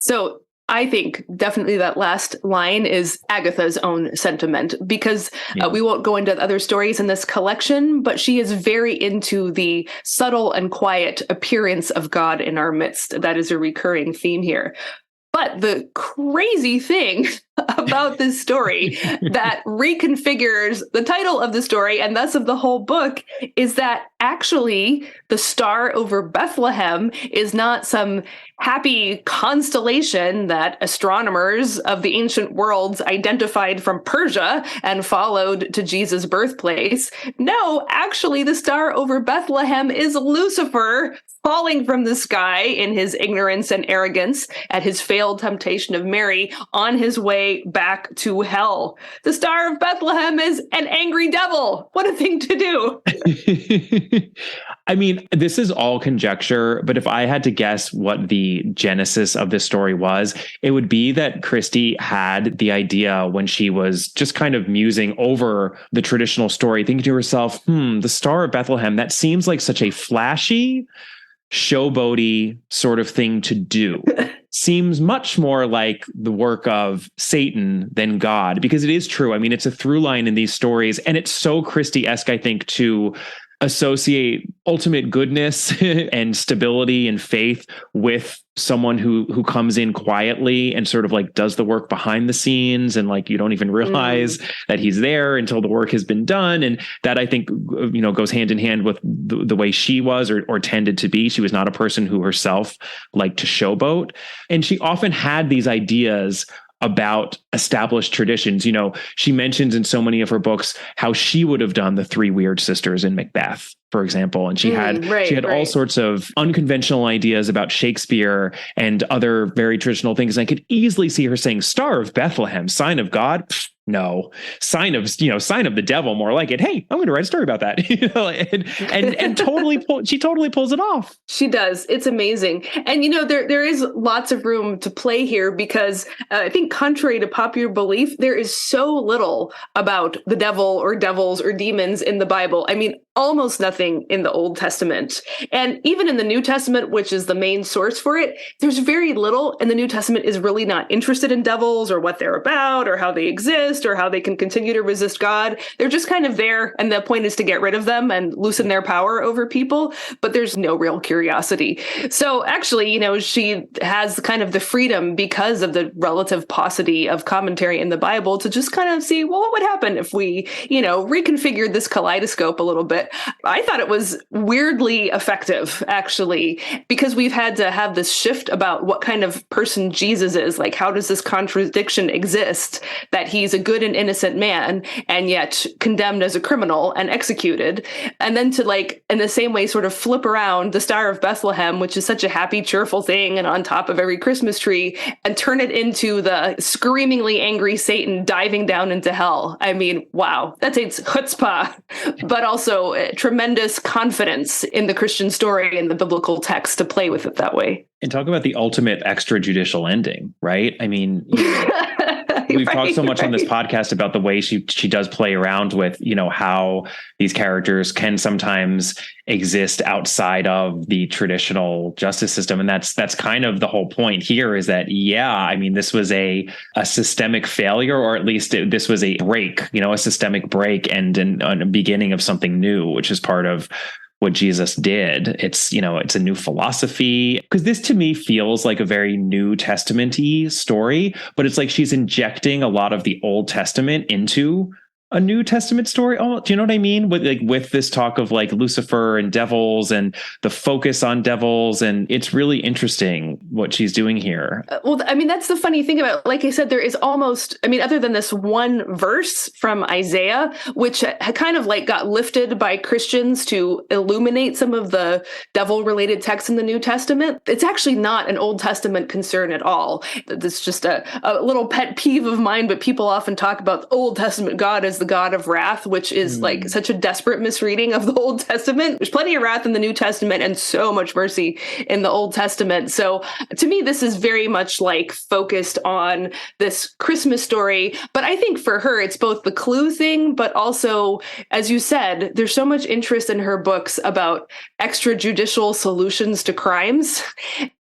So I think definitely that last line is Agatha's own sentiment, because we won't go into other stories in this collection, but she is very into the subtle and quiet appearance of God in our midst. That is a recurring theme here. But the crazy thing about this story that reconfigures the title of the story and thus of the whole book is that actually the star over Bethlehem is not some happy constellation that astronomers of the ancient worlds identified from Persia and followed to Jesus' birthplace. No, actually the star over Bethlehem is Lucifer, falling from the sky in his ignorance and arrogance at his failed temptation of Mary on his way back to hell. The Star of Bethlehem is an angry devil. What a thing to do. I mean, this is all conjecture, but if I had to guess what the genesis of this story was, it would be that Christie had the idea when she was just kind of musing over the traditional story, thinking to herself, the Star of Bethlehem, that seems like such a flashy, showboaty sort of thing to do. Seems much more like the work of Satan than God, because it is true. I mean, it's a through line in these stories, and it's so Christie-esque, I think, to associate ultimate goodness and stability and faith with someone who comes in quietly and sort of like does the work behind the scenes, and like you don't even realize that he's there until the work has been done. And that, I think, goes hand in hand with the way she was or tended to be. She was not a person who herself liked to showboat, and she often had these ideas about established traditions. She mentions in so many of her books how she would have done the 3 weird sisters in Macbeth, for example. And she had all sorts of unconventional ideas about Shakespeare and other very traditional things. And I could easily see her saying, Star of Bethlehem, sign of God? Pfft, no. Sign of the devil, more like it. Hey, I'm going to write a story about that. and she totally pulls it off. She does. It's amazing. And, there is lots of room to play here because I think contrary to popular belief, there is so little about the devil or devils or demons in the Bible. I mean, almost nothing in the Old Testament. And even in the New Testament, which is the main source for it, there's very little. And the New Testament is really not interested in devils or what they're about or how they exist or how they can continue to resist God. They're just kind of there. And the point is to get rid of them and loosen their power over people. But there's no real curiosity. So actually, she has kind of the freedom because of the relative paucity of commentary in the Bible to just kind of see, well, what would happen if we, reconfigured this kaleidoscope a little bit. I thought it was weirdly effective, actually, because we've had to have this shift about what kind of person Jesus is. Like, how does this contradiction exist that he's a good and innocent man and yet condemned as a criminal and executed? And then to, like, in the same way, sort of flip around the Star of Bethlehem, which is such a happy, cheerful thing and on top of every Christmas tree, and turn it into the screamingly angry Satan diving down into hell. I mean, wow, that takes chutzpah, but also tremendous confidence in the Christian story and the biblical text to play with it that way. And talk about the ultimate extrajudicial ending, right? I mean, we've talked so much on this podcast about the way she does play around with, how these characters can sometimes exist outside of the traditional justice system. And that's kind of the whole point here, is that, this was a systemic failure, or at least this was a break, a systemic break and a beginning of something new, which is part of what Jesus did. It's a new philosophy, because this to me feels like a very New Testament-y story, but it's like she's injecting a lot of the Old Testament into a New Testament story. Oh, do you know what I mean? With this talk of like Lucifer and devils and the focus on devils. And it's really interesting what she's doing here. That's the funny thing about it. Like I said, there is almost, other than this one verse from Isaiah, which kind of like got lifted by Christians to illuminate some of the devil related texts in the New Testament, it's actually not an Old Testament concern at all. It's just a little pet peeve of mine, but people often talk about the Old Testament God as the God of wrath, which is like such a desperate misreading of the Old Testament. There's plenty of wrath in the New Testament and so much mercy in the Old Testament. So to me, this is very much like focused on this Christmas story. But I think for her, it's both the clue thing, but also, as you said, there's so much interest in her books about extrajudicial solutions to crimes.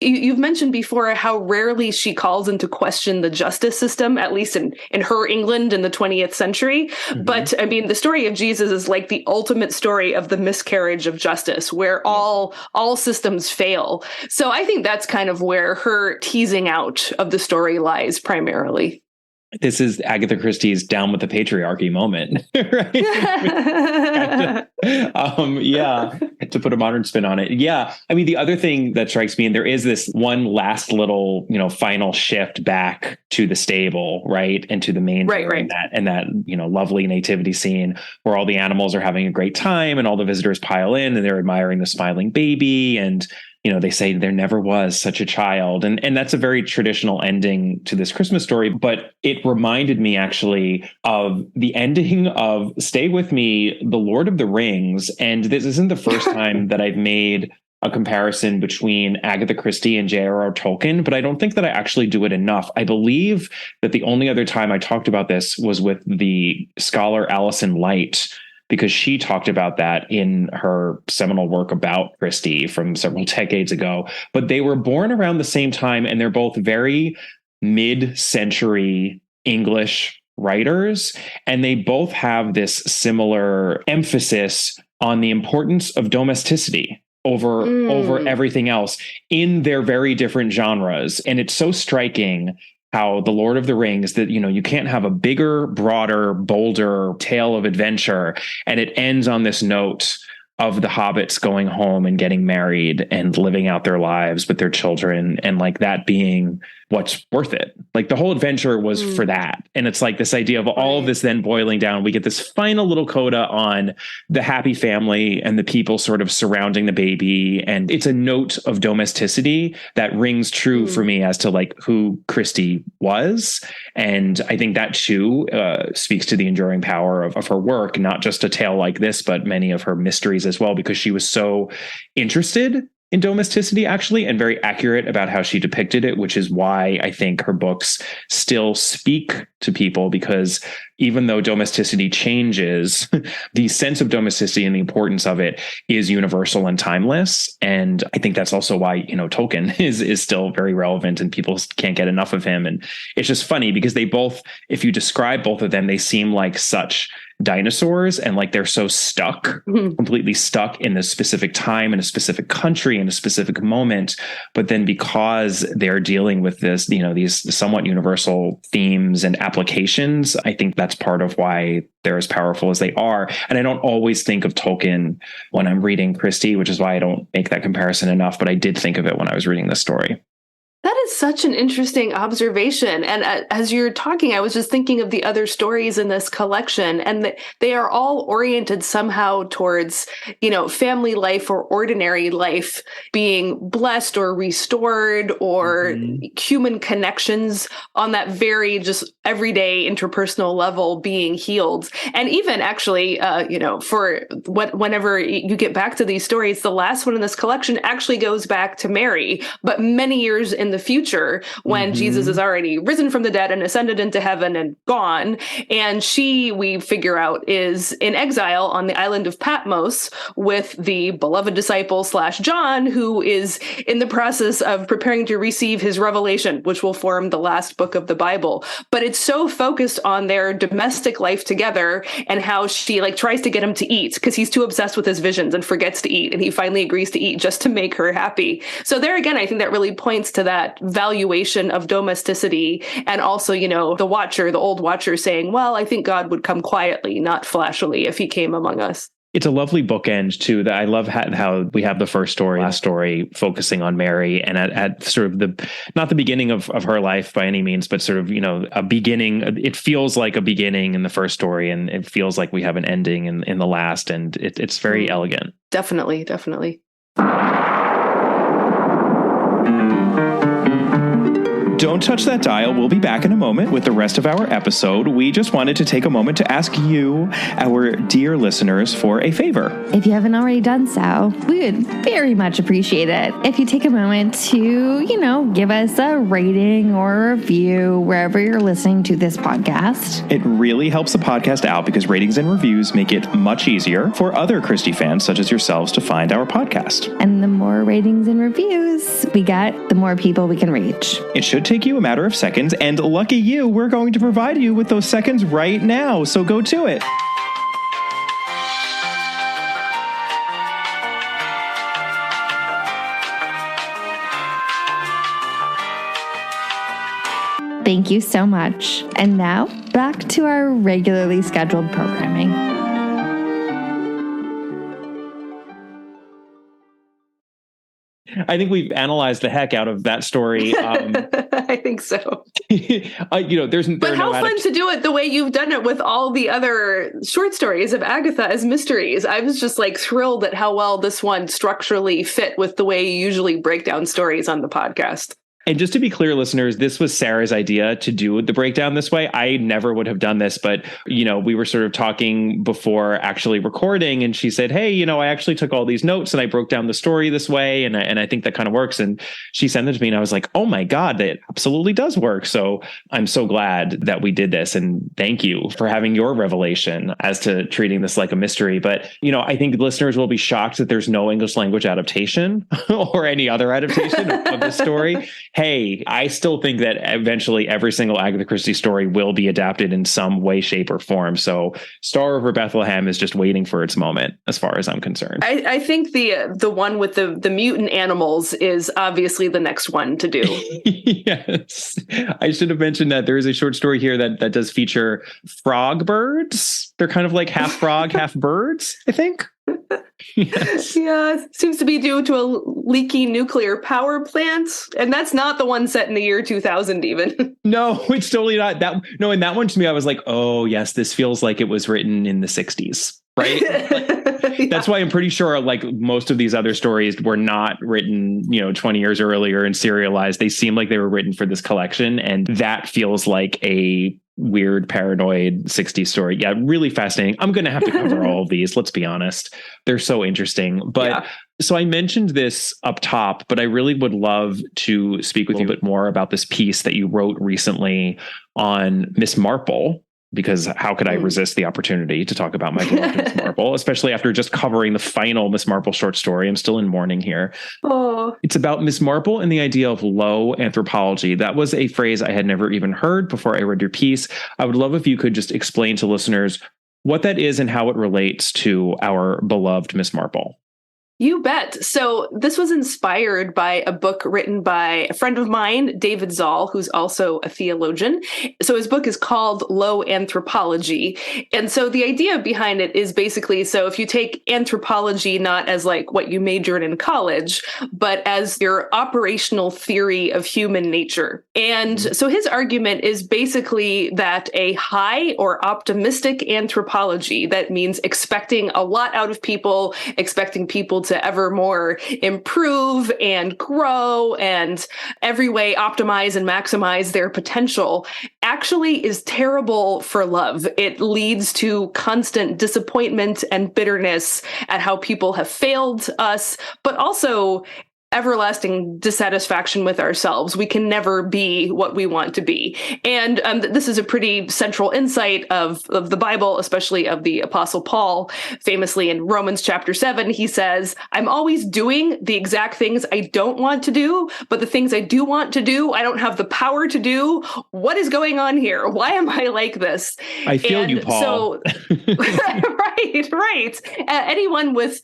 You've mentioned before how rarely she calls into question the justice system, at least in her England in the 20th century. But the story of Jesus is like the ultimate story of the miscarriage of justice, where all systems fail. So I think that's kind of where her teasing out of the story lies primarily. This is Agatha Christie's down with the patriarchy moment, right? To put a modern spin on it. Yeah. The other thing that strikes me, and there is this one last little, final shift back to the stable, right? And to the main, right. And that, lovely nativity scene where all the animals are having a great time and all the visitors pile in and they're admiring the smiling baby. And they say there never was such a child. And that's a very traditional ending to this Christmas story. But it reminded me actually of the ending of, stay with me, The Lord of the Rings. And this isn't the first time that I've made a comparison between Agatha Christie and J.R.R. Tolkien, but I don't think that I actually do it enough. I believe that the only other time I talked about this was with the scholar Alison Light, because she talked about that in her seminal work about Christie from several decades ago. But they were born around the same time, and they're both very mid-century English writers, and they both have this similar emphasis on the importance of domesticity over everything else in their very different genres. And it's so striking how The Lord of the Rings, that, you can't have a bigger, broader, bolder tale of adventure. And it ends on this note of the hobbits going home and getting married and living out their lives with their children, and like that being what's worth it. Like the whole adventure was for that. And it's like this idea of all of this then boiling down. We get this final little coda on the happy family and the people sort of surrounding the baby. And it's a note of domesticity that rings true for me as to like who Christie was. And I think that too speaks to the enduring power of her work, not just a tale like this, but many of her mysteries as well, because she was so interested in domesticity, actually, and very accurate about how she depicted it, which is why I think her books still speak to people, because even though domesticity changes, the sense of domesticity and the importance of it is universal and timeless. And I think that's also why, Tolkien is still very relevant and people can't get enough of him. And it's just funny because they both, if you describe both of them, they seem like such dinosaurs, and like they're so stuck, completely stuck in this specific time, in a specific country, in a specific moment. But then because they're dealing with this, these somewhat universal themes and applications, I think that's part of why they're as powerful as they are. And I don't always think of Tolkien when I'm reading Christie, which is why I don't make that comparison enough. But I did think of it when I was reading this story. That is such an interesting observation. And as you're talking, I was just thinking of the other stories in this collection, and they are all oriented somehow towards, family life or ordinary life being blessed or restored, or human connections on that very just everyday interpersonal level being healed. And even actually, whenever you get back to these stories, the last one in this collection actually goes back to Mary, but many years in the future when Jesus is already risen from the dead and ascended into heaven and gone. And she, we figure out, is in exile on the island of Patmos with the beloved disciple / John, who is in the process of preparing to receive his revelation, which will form the last book of the Bible. But it's so focused on their domestic life together and how she tries to get him to eat because he's too obsessed with his visions and forgets to eat. And he finally agrees to eat just to make her happy. So there again, I think that really points to that valuation of domesticity. And also, the old watcher saying, well, I think God would come quietly, not flashily, if he came among us. It's a lovely bookend, too. That I love how we have the first story, last story, focusing on Mary, and at sort of not the beginning of her life by any means, but sort of, a beginning. It feels like a beginning in the first story, and it feels like we have an ending in the last, and it's very elegant. Definitely, definitely. Don't touch that dial. We'll be back in a moment with the rest of our episode. We just wanted to take a moment to ask you, our dear listeners, for a favor. If you haven't already done so, we would very much appreciate it if you take a moment to, give us a rating or a review wherever you're listening to this podcast. It really helps the podcast out because ratings and reviews make it much easier for other Christie fans such as yourselves to find our podcast. And the more ratings and reviews we get, the more people we can reach. It should take you a matter of seconds, and lucky you, we're going to provide you with those seconds right now, so go to it. Thank you so much. And now, back to our regularly scheduled programming. I think we've analyzed the heck out of that story. I think so. But how fun to do it the way you've done it with all the other short stories of Agatha as mysteries. I was just thrilled at how well this one structurally fit with the way you usually break down stories on the podcast. And just to be clear, listeners, this was Sarah's idea to do the breakdown this way. I never would have done this, but, we were sort of talking before actually recording, and she said, hey, I actually took all these notes and I broke down the story this way. And I think that kind of works. And she sent it to me and I was like, oh my God, that absolutely does work. So I'm so glad that we did this. And thank you for having your revelation as to treating this like a mystery. But, I think listeners will be shocked that there's no English language adaptation or any other adaptation of this story. Hey, I still think that eventually every single Agatha Christie story will be adapted in some way, shape, or form. So Star Over Bethlehem is just waiting for its moment, as far as I'm concerned. I think the one with the mutant animals is obviously the next one to do. Yes. I should have mentioned that there is a short story here that does feature frog birds. They're kind of like half frog, half birds, I think. Yes. Yeah, seems to be due to a leaky nuclear power plant. And that's not the one set in the year 2000 even. No, it's totally not that. No, in that one to me, I was like, oh, yes, this feels like it was written in the 60s. Right. Yeah. That's why I'm pretty sure most of these other stories were not written, 20 years earlier and serialized. They seem like they were written for this collection. And that feels like a weird, paranoid 60s story. Yeah, really fascinating. I'm going to have to cover all of these. Let's be honest. They're so interesting. But So I mentioned this up top, but I really would love to speak with you a bit more about this piece that you wrote recently on Miss Marple. Because how could I resist the opportunity to talk about my beloved Miss Marple, especially after just covering the final Miss Marple short story? I'm still in mourning here. Oh. It's about Miss Marple and the idea of low anthropology. That was a phrase I had never even heard before I read your piece. I would love if you could just explain to listeners what that is and how it relates to our beloved Miss Marple. You bet. So this was inspired by a book written by a friend of mine, David Zoll, who's also a theologian. So his book is called Low Anthropology. And so the idea behind it is basically, so if you take anthropology not as what you majored in college, but as your operational theory of human nature. And so his argument is basically that a high or optimistic anthropology, that means expecting a lot out of people, expecting people to ever more improve and grow and every way optimize and maximize their potential, actually is terrible for love. It leads to constant disappointment and bitterness at how people have failed us, but also everlasting dissatisfaction with ourselves. We can never be what we want to be. And this is a pretty central insight of the Bible, especially of the Apostle Paul. Famously in Romans chapter 7, he says, I'm always doing the exact things I don't want to do, but the things I do want to do, I don't have the power to do. What is going on here? Why am I like this? I feel you, Paul. So, right. Anyone with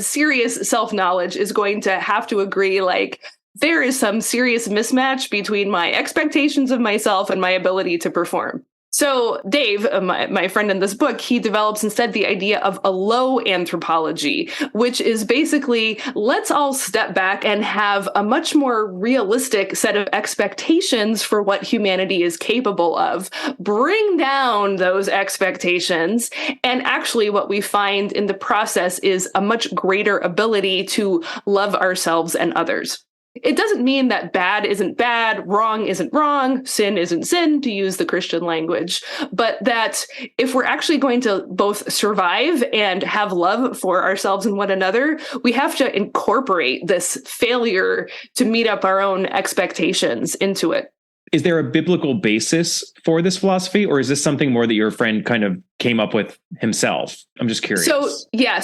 serious self-knowledge is going to have to agree, like, there is some serious mismatch between my expectations of myself and my ability to perform. So Dave, my friend in this book, he develops instead the idea of a low anthropology, which is basically, let's all step back and have a much more realistic set of expectations for what humanity is capable of. Bring down those expectations. And actually what we find in the process is a much greater ability to love ourselves and others. It doesn't mean that bad isn't bad, wrong isn't wrong, sin isn't sin, to use the Christian language, but that if we're actually going to both survive and have love for ourselves and one another, we have to incorporate this failure to meet up our own expectations into it. Is there a biblical basis for this philosophy, or is this something more that your friend kind of came up with himself? I'm just curious.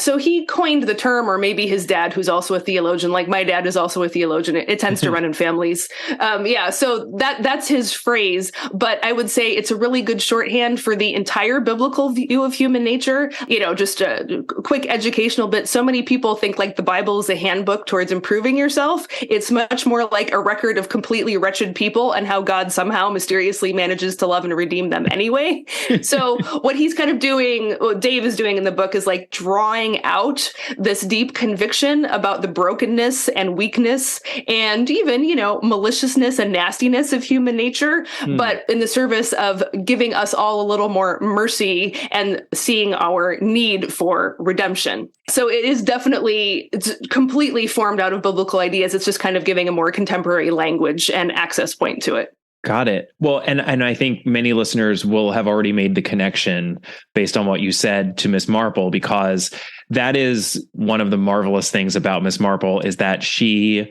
So he coined the term, or maybe his dad, who's also a theologian, like my dad is also a theologian. It tends to run in families. So that's his phrase. But I would say it's a really good shorthand for the entire biblical view of human nature. Just a quick educational bit. So many people think like the Bible is a handbook towards improving yourself. It's much more like a record of completely wretched people and how God somehow mysteriously manages to love and redeem them anyway. So what he's kind of doing, what Dave is doing in the book, is like drawing out this deep conviction about the brokenness and weakness and even, maliciousness and nastiness of human nature, but in the service of giving us all a little more mercy and seeing our need for redemption. So it's completely formed out of biblical ideas. It's just kind of giving a more contemporary language and access point to it. Got it. Well, and I think many listeners will have already made the connection based on what you said to Miss Marple, because that is one of the marvelous things about Miss Marple, is that she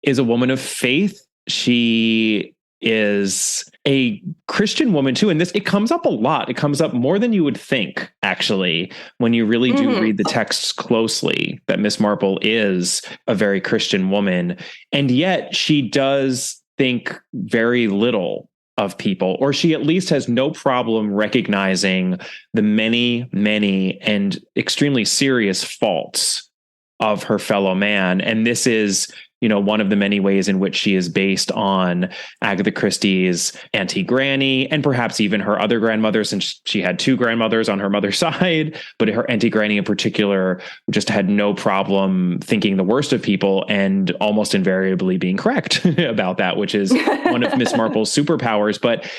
is a woman of faith. She is a Christian woman too. And it comes up a lot. It comes up more than you would think, actually, when you really do read the texts closely, that Miss Marple is a very Christian woman. And yet she does think very little of people, or she at least has no problem recognizing the many, many and extremely serious faults of her fellow man. And this is, one of the many ways in which she is based on Agatha Christie's Auntie Granny, and perhaps even her other grandmother, since she had two grandmothers on her mother's side, but her Auntie Granny in particular just had no problem thinking the worst of people and almost invariably being correct about that, which is one of Miss Marple's superpowers. But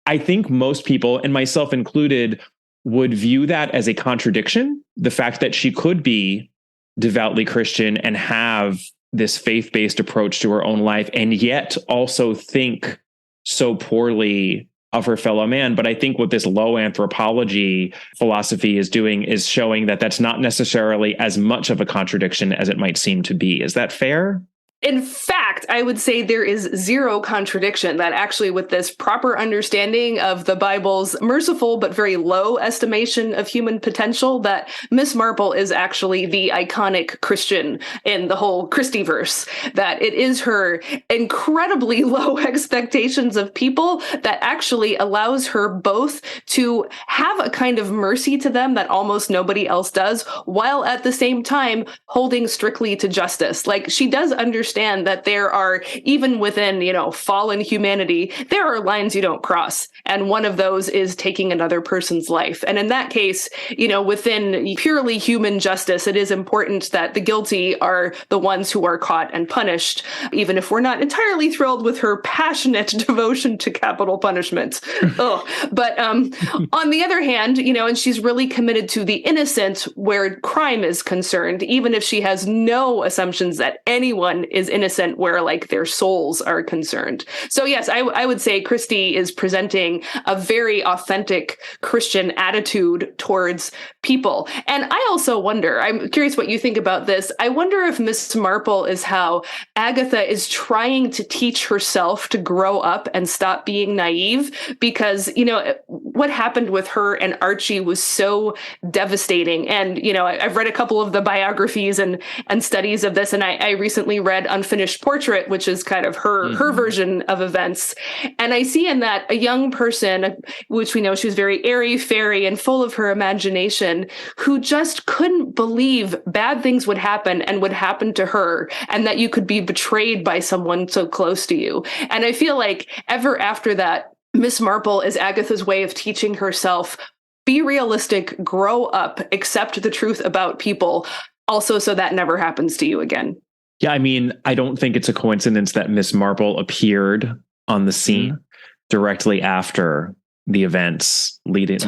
I think most people, and myself included, would view that as a contradiction. The fact that she could be devoutly Christian and have this faith-based approach to her own life, and yet also think so poorly of her fellow man. But I think what this low anthropology philosophy is doing is showing that that's not necessarily as much of a contradiction as it might seem to be. Is that fair? In fact, I would say there is zero contradiction, that actually with this proper understanding of the Bible's merciful but very low estimation of human potential, that Miss Marple is actually the iconic Christian in the whole Christieverse, that it is her incredibly low expectations of people that actually allows her both to have a kind of mercy to them that almost nobody else does, while at the same time holding strictly to justice. Like, she does understand that there are, even within, fallen humanity, there are lines you don't cross. And one of those is taking another person's life. And in that case, within purely human justice, it is important that the guilty are the ones who are caught and punished, even if we're not entirely thrilled with her passionate devotion to capital punishment. But on the other hand, and she's really committed to the innocent where crime is concerned, even if she has no assumptions that anyone is is innocent where like their souls are concerned. So yes, I would say Christie is presenting a very authentic Christian attitude towards people. And I also wonder, I'm curious what you think about this. I wonder if Miss Marple is how Agatha is trying to teach herself to grow up and stop being naive, because, you know, what happened with her and Archie was so devastating. And, you know, I've read a couple of the biographies and studies of this, and I recently read Unfinished Portrait, which is kind of her version of events. And I see in that a young person, which we know she was very airy-fairy and full of her imagination, who just couldn't believe bad things would happen and would happen to her, and that you could be betrayed by someone so close to you. And I feel like ever after that, Miss Marple is Agatha's way of teaching herself, be realistic, grow up, accept the truth about people, also so that never happens to you again. Yeah, I mean, I don't think it's a coincidence that Miss Marple appeared on the scene directly after the events leading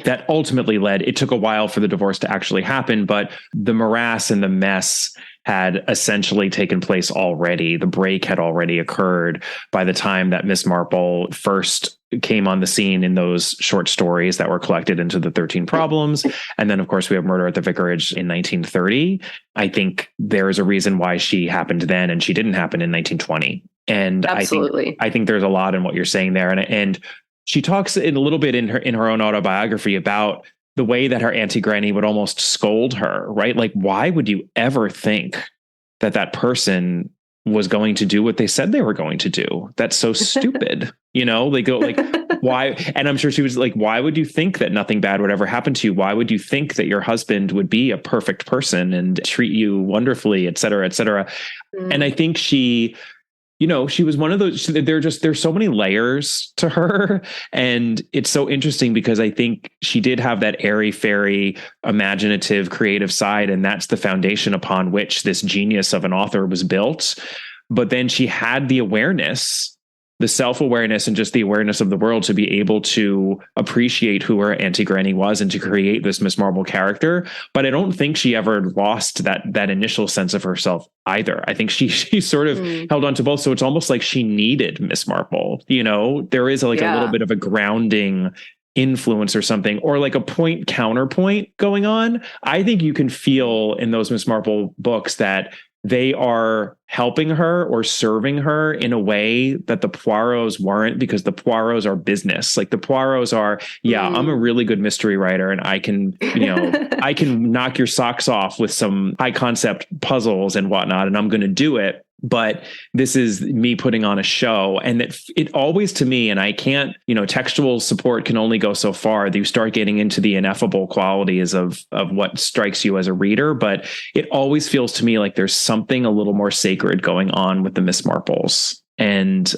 that ultimately led. It took a while for the divorce to actually happen, but the morass and the mess had essentially taken place already. The break had already occurred by the time that Miss Marple first came on the scene in those short stories that were collected into the 13 Problems. And then, of course, we have Murder at the Vicarage in 1930. I think there's a reason why she happened then and she didn't happen in 1920. And absolutely, I think there's a lot in what you're saying there. And she talks a little bit in her own autobiography about the way that her Auntie Granny would almost scold her, right? Like, why would you ever think that that person was going to do what they said they were going to do? That's so stupid. You know, they go like, why? And I'm sure she was like, why would you think that nothing bad would ever happen to you? Why would you think that your husband would be a perfect person and treat you wonderfully, et cetera, et cetera? And I think she, you know, she was one of those, there's so many layers to her. And it's so interesting because I think she did have that airy-fairy, imaginative, creative side. And that's the foundation upon which this genius of an author was built. But then she had the awareness, the self-awareness, and just the awareness of the world to be able to appreciate who her Auntie Granny was and to create this Miss Marple character. But I don't think she ever lost that initial sense of herself either. I think she sort of held on to both. So it's almost like she needed Miss Marple. You know, there is like a little bit of a grounding influence or something, or like a point counterpoint going on. I think you can feel in those Miss Marple books that they are helping her or serving her in a way that the Poirots weren't, because the Poirots are business. Like the Poirots are, I'm a really good mystery writer and I can, you know, I can knock your socks off with some high concept puzzles and whatnot, and I'm going to do it. But this is me putting on a show. And that it always, to me, and I can't, you know, textual support can only go so far. You start getting into the ineffable qualities of what strikes you as a reader. But it always feels to me like there's something a little more sacred going on with the Miss Marples. And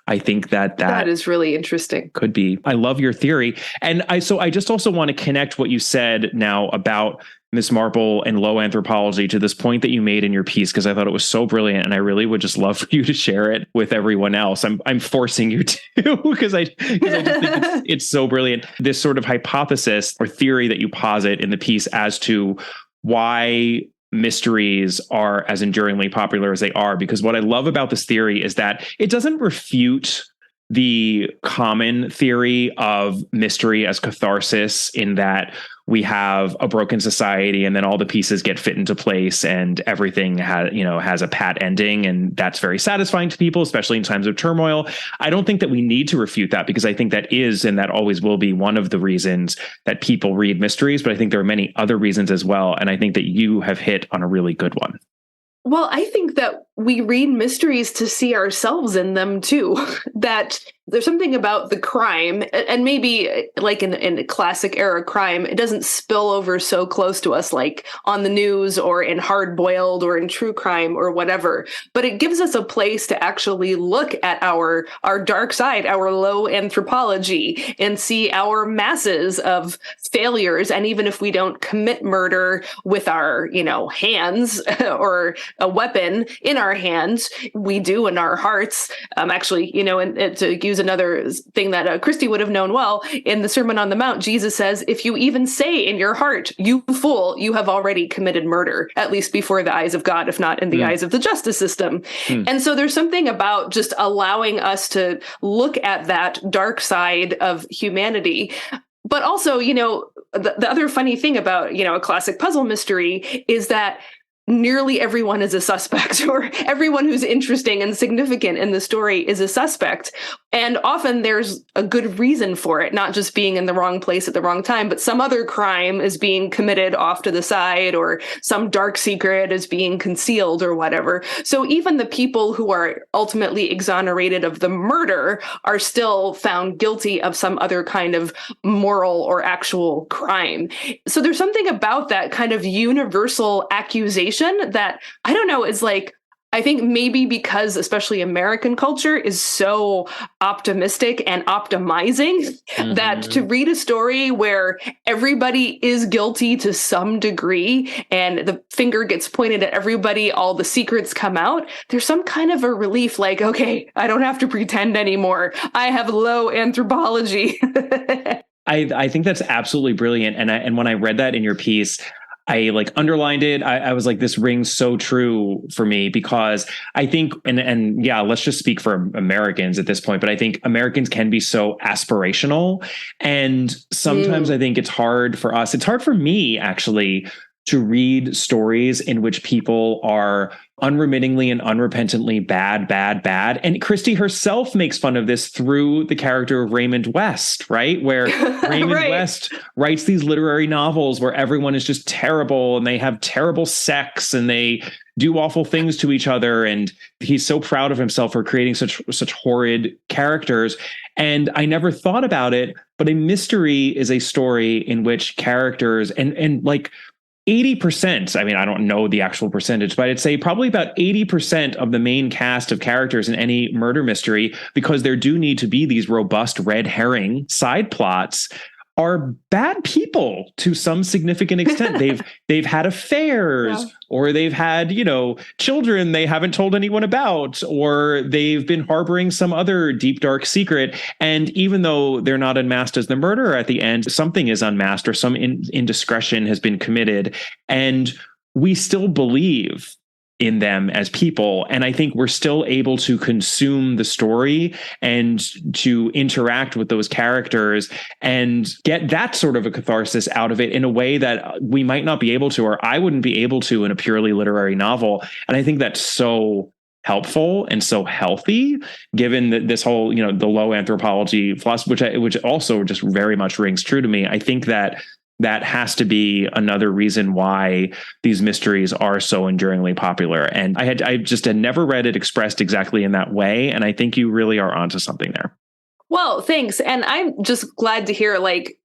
I think that is really interesting. Could be. I love your theory. And I just also want to connect what you said now about Miss Marple and low anthropology to this point that you made in your piece, because I thought it was so brilliant, and I really would just love for you to share it with everyone else. I'm forcing you to because I just think it's so brilliant. This sort of hypothesis or theory that you posit in the piece as to why mysteries are as enduringly popular as they are, because what I love about this theory is that it doesn't refute the common theory of mystery as catharsis, in that we have a broken society and then all the pieces get fit into place and everything has a pat ending, and that's very satisfying to people, especially in times of turmoil. I don't think that we need to refute that, because I think that is, and that always will be, one of the reasons that people read mysteries, but I think there are many other reasons as well, and I think that you have hit on a really good one. Well, I think that we read mysteries to see ourselves in them too. That there's something about the crime, and maybe like in a classic era crime, it doesn't spill over so close to us, like on the news or in Hard Boiled or in true crime or whatever. But it gives us a place to actually look at our dark side, our low anthropology, and see our masses of failures. And even if we don't commit murder with our, hands or a weapon in our our hands. We do in our hearts. Actually, and to use another thing that Christie would have known well, in the Sermon on the Mount, Jesus says, if you even say in your heart, you fool, you have already committed murder, at least before the eyes of God, if not in the eyes of the justice system. And so there's something about just allowing us to look at that dark side of humanity. But also, the other funny thing about, a classic puzzle mystery is that nearly everyone is a suspect, or everyone who's interesting and significant in the story is a suspect. And often there's a good reason for it, not just being in the wrong place at the wrong time, but some other crime is being committed off to the side, or some dark secret is being concealed or whatever. So even the people who are ultimately exonerated of the murder are still found guilty of some other kind of moral or actual crime. So there's something about that kind of universal accusation that, I don't know, is like, I think maybe because especially American culture is so optimistic and optimizing that to read a story where everybody is guilty to some degree and the finger gets pointed at everybody, all the secrets come out, there's some kind of a relief, like, okay, I don't have to pretend anymore. I have low anthropology. I think that's absolutely brilliant. And when I read that in your piece, I underlined it. I was like, this rings so true for me, because I think, and yeah, let's just speak for Americans at this point, but I think Americans can be so aspirational. And sometimes I think it's hard for us. It's hard for me, actually, to read stories in which people are unremittingly and unrepentantly bad. And Christie herself makes fun of this through the character of Raymond West, right? Where Raymond West writes these literary novels where everyone is just terrible and they have terrible sex and they do awful things to each other. And he's so proud of himself for creating such horrid characters. And I never thought about it, but a mystery is a story in which characters and 80%, I mean, I don't know the actual percentage, but I'd say probably about 80% of the main cast of characters in any murder mystery, because there do need to be these robust red herring side plots, are bad people to some significant extent. They've had affairs, or they've had, children they haven't told anyone about, or they've been harboring some other deep, dark secret. And even though they're not unmasked as the murderer at the end, something is unmasked, or some indiscretion has been committed. And we still believe in them as people. And I think we're still able to consume the story and to interact with those characters and get that sort of a catharsis out of it in a way that we might not be able to, or I wouldn't be able to, in a purely literary novel. And I think that's so helpful and so healthy, given that this whole, the low anthropology philosophy, which also just very much rings true to me. I think that has to be another reason why these mysteries are so enduringly popular. And I just had never read it expressed exactly in that way. And I think you really are onto something there. Well, thanks. And I'm just glad to hear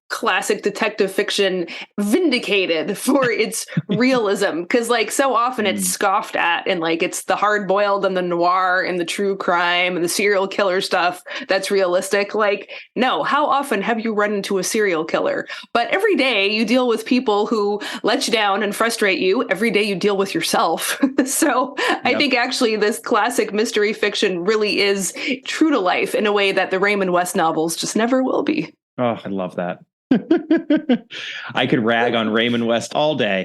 classic detective fiction vindicated for its realism, because so often it's scoffed at, and it's the hard-boiled and the noir and the true crime and the serial killer stuff that's realistic. No, how often have you run into a serial killer? But every day you deal with people who let you down and frustrate you. Every day you deal with yourself. So I think actually this classic mystery fiction really is true to life in a way that the Raymond West novels just never will be. Oh, I love that. I could rag on Raymond West all day.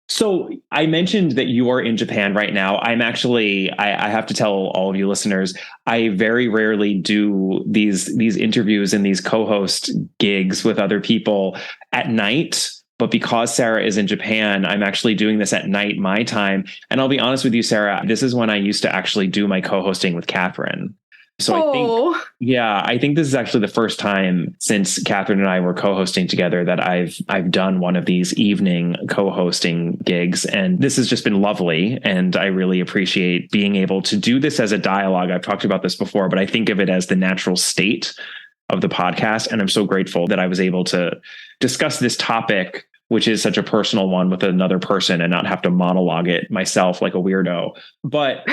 So I mentioned that you are in Japan right now. I'm actually, I have to tell all of you listeners, I very rarely do these interviews and these co-host gigs with other people at night. But because Sarah is in Japan, I'm actually doing this at night, my time. And I'll be honest with you, Sarah, this is when I used to actually do my co-hosting with Catherine. So I think this is actually the first time since Catherine and I were co-hosting together that I've done one of these evening co-hosting gigs. And this has just been lovely. And I really appreciate being able to do this as a dialogue. I've talked about this before, but I think of it as the natural state of the podcast. And I'm so grateful that I was able to discuss this topic which is such a personal one with another person and not have to monologue it myself like a weirdo. But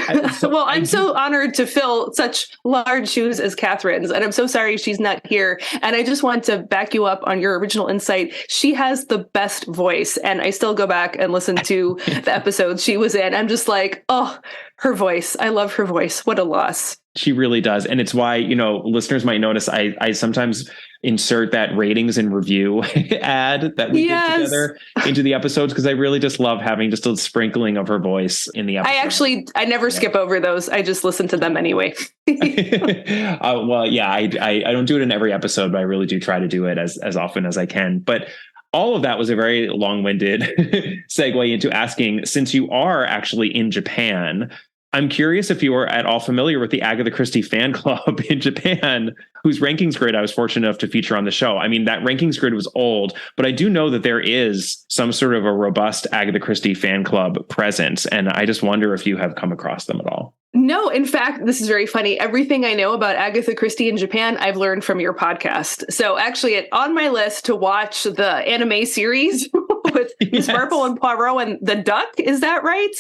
well, I'm so honored to fill such large shoes as Catherine's, and I'm so sorry she's not here. And I just want to back you up on your original insight. She has the best voice, and I still go back and listen to the episodes she was in. I'm just like, oh, her voice. I love her voice. What a loss. She really does. And it's why, listeners might notice I sometimes insert that ratings and review ad that we did together into the episodes, because I really just love having just a sprinkling of her voice in the episode. I never skip over those. I just listen to them anyway. Well, yeah, I don't do it in every episode, but I really do try to do it as often as I can. But all of that was a very long-winded segue into asking, since you are actually in Japan, I'm curious if you are at all familiar with the Agatha Christie fan club in Japan, whose rankings grid I was fortunate enough to feature on the show. I mean, that rankings grid was old, but I do know that there is some sort of a robust Agatha Christie fan club presence. And I just wonder if you have come across them at all. No, in fact, this is very funny. Everything I know about Agatha Christie in Japan, I've learned from your podcast. So actually, on my list to watch the anime series with Miss Marple and Poirot and the duck. Is that right?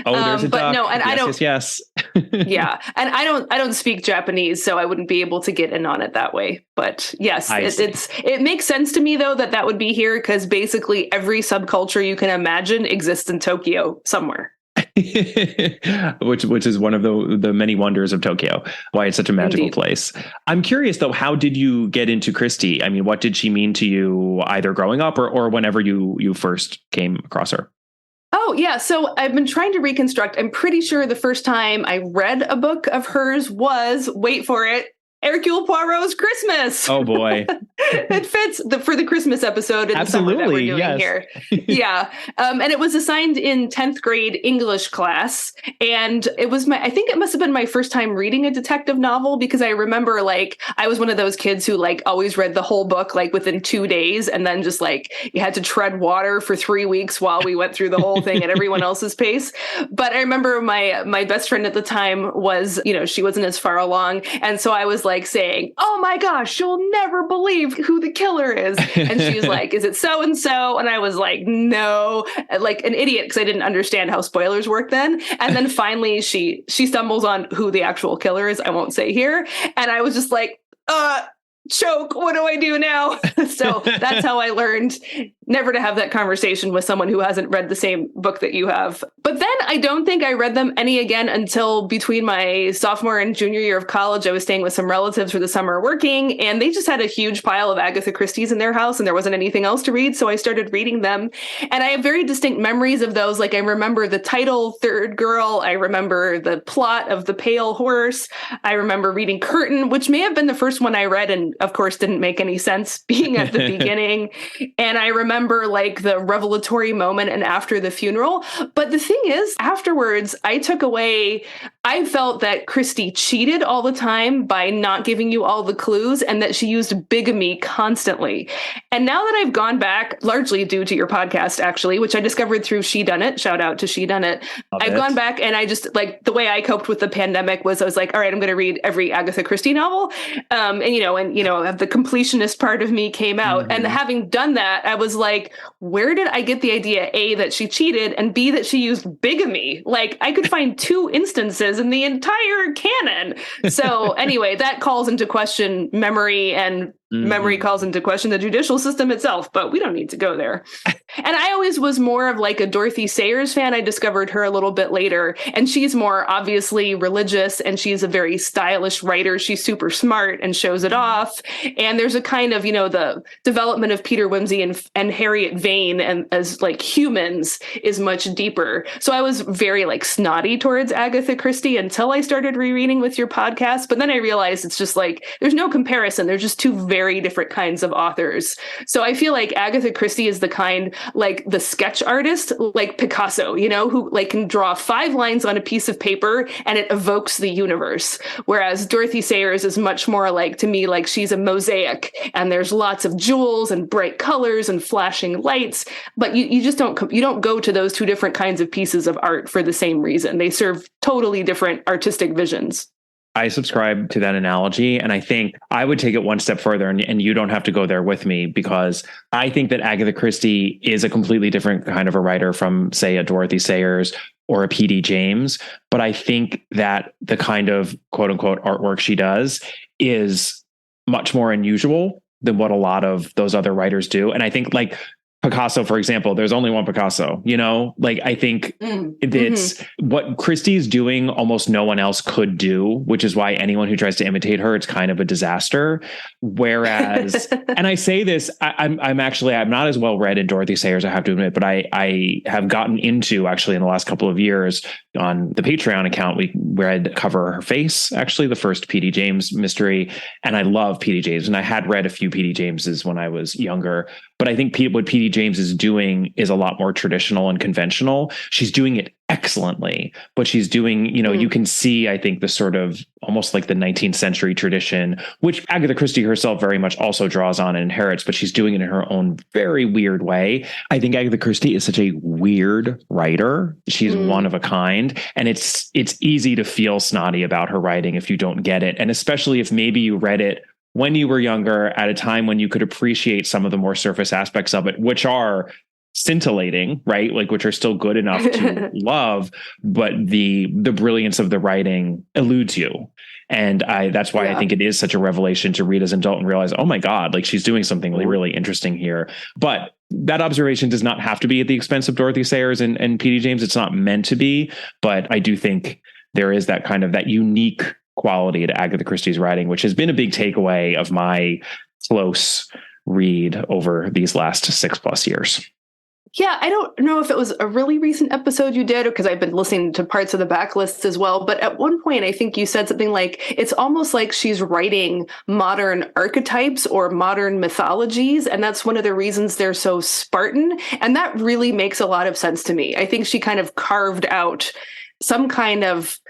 Oh, there's a duck. No, and yes, I don't. Yes. Yeah, and I don't speak Japanese, so I wouldn't be able to get in on it that way. But yes, it makes sense to me though that would be here, because basically every subculture you can imagine exists in Tokyo somewhere. which is one of the many wonders of Tokyo, why it's such a magical place. I'm curious though, how did you get into Christie? I mean, what did she mean to you either growing up or whenever you first came across her? Oh, yeah. So I've been trying to reconstruct. I'm pretty sure the first time I read a book of hers was, wait for it, Hercule Poirot's Christmas. Oh, boy. It fits for the Christmas episode in the summer that we're doing here. Yeah. And it was assigned in 10th grade English class. And it was I think it must have been my first time reading a detective novel, because I remember I was one of those kids who always read the whole book within 2 days. And then just you had to tread water for 3 weeks while we went through the whole thing at everyone else's pace. But I remember my best friend at the time was, she wasn't as far along. And so I was saying, oh my gosh, you'll never believe who the killer is. And she was like, is it so-and-so? And I was like, no, like an idiot, because I didn't understand how spoilers work then. And then finally she stumbles on who the actual killer is. I won't say here. And I was just like, choke, what do I do now? So that's how I learned never to have that conversation with someone who hasn't read the same book that you have. But then I don't think I read them any again until between my sophomore and junior year of college. I was staying with some relatives for the summer working, and they just had a huge pile of Agatha Christie's in their house, and there wasn't anything else to read. So I started reading them. And I have very distinct memories of those. I remember the title, Third Girl. I remember the plot of The Pale Horse. I remember reading Curtain, which may have been the first one I read, and of course didn't make any sense being at the beginning. And I remember the revelatory moment and after the funeral. But the thing is, afterwards, I felt that Christie cheated all the time by not giving you all the clues, and that she used bigamy constantly. And now that I've gone back, largely due to your podcast, actually, which I discovered through She Done It, shout out to She Done It. I've gone back, and I just the way I coped with the pandemic was I was like, all right, I'm going to read every Agatha Christie novel. And the completionist part of me came out. Mm-hmm. And having done that, I was like, where did I get the idea, A, that she cheated, and B, that she used bigamy? I could find 2 instances in the entire canon. So anyway, that calls into question memory, and memory calls into question the judicial system itself, but we don't need to go there. And I always was more of a Dorothy Sayers fan. I discovered her a little bit later, and she's more obviously religious, and she's a very stylish writer. She's super smart and shows it off. And there's a kind of, the development of Peter Wimsey and Harriet Vane and as humans is much deeper. So I was very snotty towards Agatha Christie until I started rereading with your podcast. But then I realized it's just there's no comparison. There's just 2 very different kinds of authors. So I feel like Agatha Christie is the kind the sketch artist, like Picasso, who can draw 5 lines on a piece of paper and it evokes the universe. Whereas Dorothy Sayers is much more to me, she's a mosaic, and there's lots of jewels and bright colors and flashing lights. But you just don't go to those 2 different kinds of pieces of art for the same reason. They serve totally different artistic visions. I subscribe to that analogy. And I think I would take it one step further, and you don't have to go there with me, because I think that Agatha Christie is a completely different kind of a writer from, say, a Dorothy Sayers or a P.D. James. But I think that the kind of quote unquote artwork she does is much more unusual than what a lot of those other writers do. And I think, like, Picasso, for example, there's only one Picasso, like, I think it's what Christie's doing, almost no one else could do, which is why anyone who tries to imitate her, it's kind of a disaster. Whereas, and I say this, I'm not as well read in Dorothy Sayers, I have to admit, but I have gotten into, actually, in the last couple of years on the Patreon account, we read Cover Her Face, actually the first P.D. James mystery. And I love P.D. James, and I had read a few P.D. Jameses when I was younger. But I think what P.D. James is doing is a lot more traditional and conventional. She's doing it excellently, but she's doing, you can see, I think, the sort of almost like the 19th century tradition, which Agatha Christie herself very much also draws on and inherits, but she's doing it in her own very weird way. I think Agatha Christie is such a weird writer. She's one of a kind, and it's easy to feel snotty about her writing if you don't get it. And especially if maybe you read it when you were younger, at a time when you could appreciate some of the more surface aspects of it, which are scintillating, right? Like, which are still good enough to love, but the brilliance of the writing eludes you. And that's why I think it is such a revelation to read as an adult and realize, oh my God, like, she's doing something really interesting here. But that observation does not have to be at the expense of Dorothy Sayers and P.D. James. It's not meant to be, but I do think there is that kind of that unique quality to Agatha Christie's writing, which has been a big takeaway of my close read over these last 6+ years. Yeah, I don't know if it was a really recent episode you did, or because I've been listening to parts of the backlist as well. But at one point, I think you said something like, it's almost like she's writing modern archetypes or modern mythologies. And that's one of the reasons they're so Spartan. And that really makes a lot of sense to me. I think she kind of carved out some kind of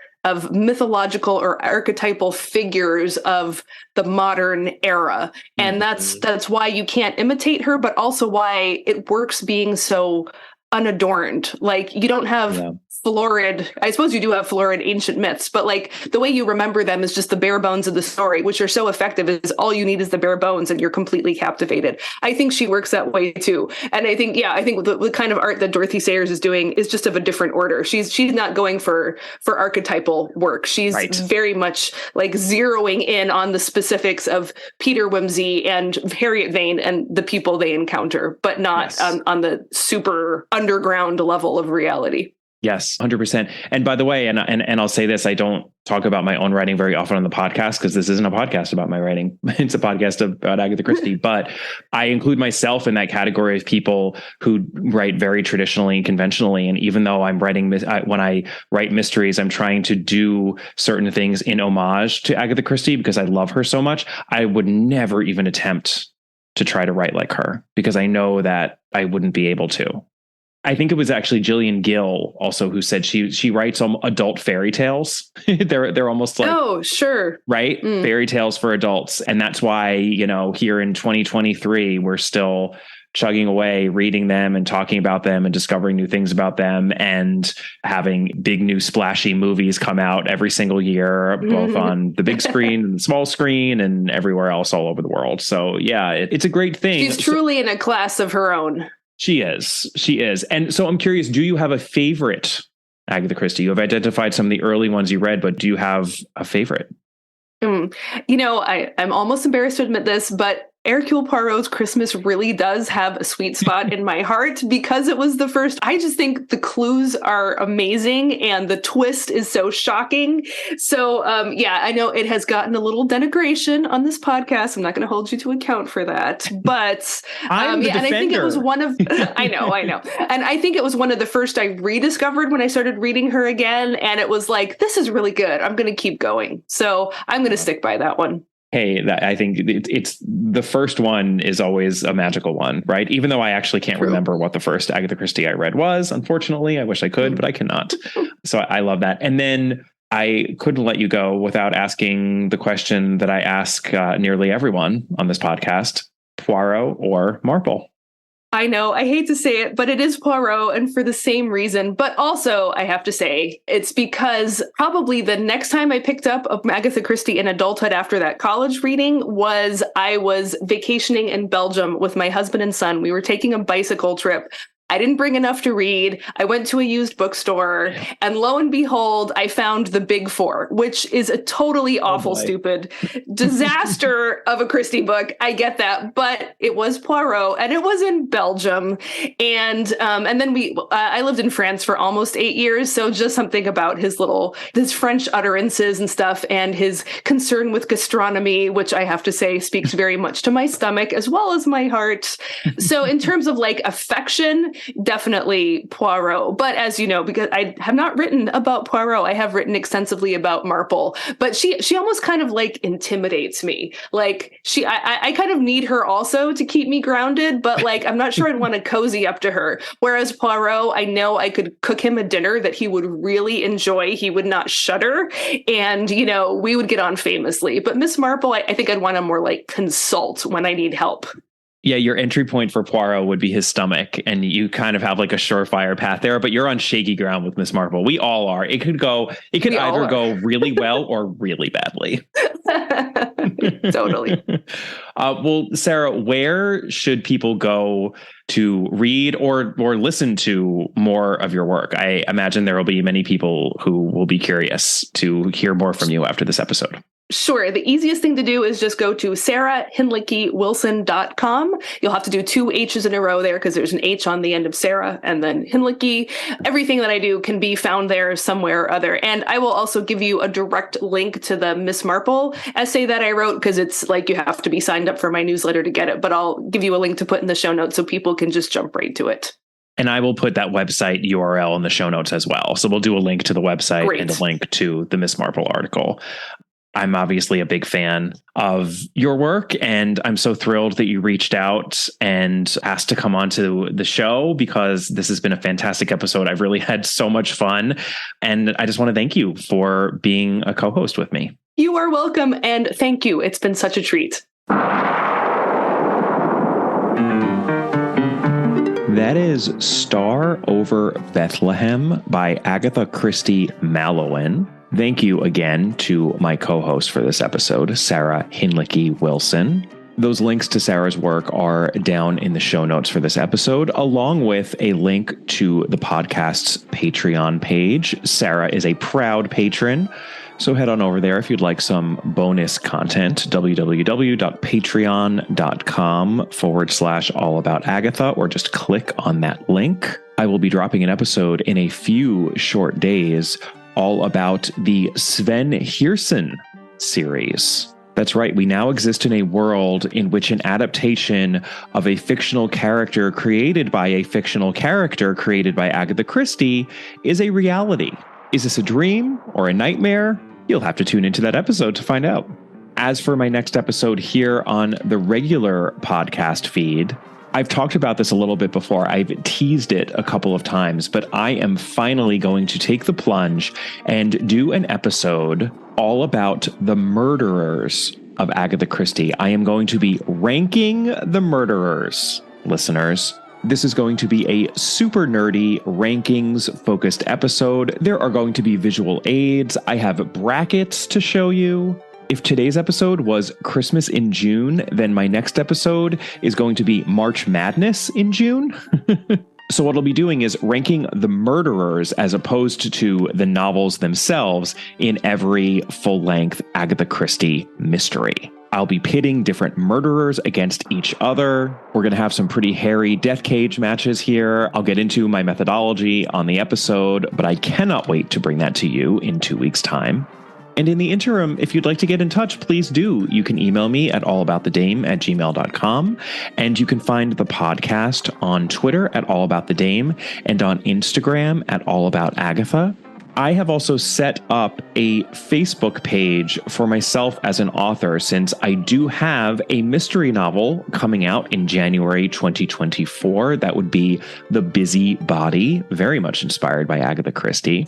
mythological or archetypal figures of the modern era. And that's why you can't imitate her, but also why it works being so unadorned. Like, you don't have florid, I suppose you do have florid ancient myths, but like the way you remember them is just the bare bones of the story, which are so effective, is all you need is the bare bones and you're completely captivated. I think she works that way too. And I think the kind of art that Dorothy Sayers is doing is just of a different order. She's not going for archetypal work. She's very much like zeroing in on the specifics of Peter Wimsey and Harriet Vane and the people they encounter, but not on the super underground level of reality. Yes, 100%. And by the way, and I'll say this, I don't talk about my own writing very often on the podcast, because this isn't a podcast about my writing. It's a podcast about Agatha Christie. But I include myself in that category of people who write very traditionally and conventionally. And even though I'm writing, when I write mysteries, I'm trying to do certain things in homage to Agatha Christie because I love her so much. I would never even attempt to try to write like her, because I know that I wouldn't be able to. I think it was actually Gillian Gill also who said she writes adult fairy tales. they're almost like, oh, sure. Right. Fairy tales for adults. And that's why, here in 2023, we're still chugging away, reading them and talking about them and discovering new things about them and having big new splashy movies come out every single year, both on the big screen and the small screen and everywhere else all over the world. So yeah, it's a great thing. She's truly in a class of her own. She is. And so I'm curious, do you have a favorite Agatha Christie? You have identified some of the early ones you read, but do you have a favorite? I'm almost embarrassed to admit this, but Hercule Poirot's Christmas really does have a sweet spot in my heart because it was the first. I just think the clues are amazing and the twist is so shocking. So, I know it has gotten a little denigration on this podcast. I'm not going to hold you to account for that, but I'm the defender. And I think it was one of, I know. And I think it was one of the first I rediscovered when I started reading her again. And it was like, this is really good. I'm going to keep going. So I'm going to stick by that one. Hey, I think it's the first one is always a magical one, right? Even though I actually can't remember what the first Agatha Christie I read was, unfortunately. I wish I could, but I cannot. So I love that. And then I couldn't let you go without asking the question that I ask nearly everyone on this podcast: Poirot or Marple? I know, I hate to say it, but it is Poirot, and for the same reason. But also, I have to say, it's because probably the next time I picked up Agatha Christie in adulthood after that college reading was I was vacationing in Belgium with my husband and son. We were taking a bicycle trip. I didn't bring enough to read. I went to a used bookstore, and lo and behold, I found The Big Four, which is a totally awful, stupid disaster of a Christie book. I get that, but it was Poirot, and it was in Belgium, and then I lived in France for almost 8 years, so just something about his French utterances and stuff, and his concern with gastronomy, which I have to say speaks very much to my stomach as well as my heart. So in terms of like affection, definitely Poirot. But as you know, because I have not written about Poirot, I have written extensively about Marple. But she almost kind of like intimidates me. Like I kind of need her also to keep me grounded, but like I'm not sure I'd want to cozy up to her. Whereas Poirot, I know I could cook him a dinner that he would really enjoy. He would not shudder, and we would get on famously. But Miss Marple, I think I'd want to more like consult when I need help. Yeah, your entry point for Poirot would be his stomach, and you kind of have like a surefire path there, but you're on shaky ground with Miss Marple. We all are. It could either go really well or really badly. Totally. Well, Sarah, where should people go to read or listen to more of your work? I imagine there will be many people who will be curious to hear more from you after this episode. Sure. The easiest thing to do is just go to sarahhinlickywilson.com. You'll have to do 2 H's in a row there because there's an H on the end of Sarah and then Hinlicky. Everything that I do can be found there somewhere or other. And I will also give you a direct link to the Miss Marple essay that I wrote, because it's like you have to be signed up for my newsletter to get it. But I'll give you a link to put in the show notes so people can just jump right to it. And I will put that website URL in the show notes as well. So we'll do a link to the website and a link to the Miss Marple article. I'm obviously a big fan of your work, and I'm so thrilled that you reached out and asked to come onto the show, because this has been a fantastic episode. I've really had so much fun, and I just want to thank you for being a co-host with me. You are welcome, and thank you. It's been such a treat. That is Star Over Bethlehem by Agatha Christie Mallowan. Thank you again to my co-host for this episode, Sarah Hinlicky Wilson. Those links to Sarah's work are down in the show notes for this episode, along with a link to the podcast's Patreon page. Sarah is a proud patron, so head on over there if you'd like some bonus content, www.patreon.com/allaboutagatha, or just click on that link. I will be dropping an episode in a few short days all about the Sven Heersen series. That's right. We now exist in a world in which an adaptation of a fictional character created by a fictional character created by Agatha Christie is a reality. Is this a dream or a nightmare? You'll have to tune into that episode to find out. As for my next episode here on the regular podcast feed, I've talked about this a little bit before. I've teased it a couple of times, but I am finally going to take the plunge and do an episode all about the murderers of Agatha Christie. I am going to be ranking the murderers, listeners. This is going to be a super nerdy rankings-focused episode. There are going to be visual aids. I have brackets to show you. If today's episode was Christmas in June, then my next episode is going to be March Madness in June. So what I'll be doing is ranking the murderers as opposed to the novels themselves in every full-length Agatha Christie mystery. I'll be pitting different murderers against each other. We're going to have some pretty hairy death cage matches here. I'll get into my methodology on the episode, but I cannot wait to bring that to you in 2 weeks' time. And in the interim, if you'd like to get in touch, please do. You can email me at allaboutthedame@gmail.com. And you can find the podcast on Twitter at allaboutthedame and on Instagram at allaboutagatha. I have also set up a Facebook page for myself as an author, since I do have a mystery novel coming out in January 2024. That would be The Busy Body, very much inspired by Agatha Christie.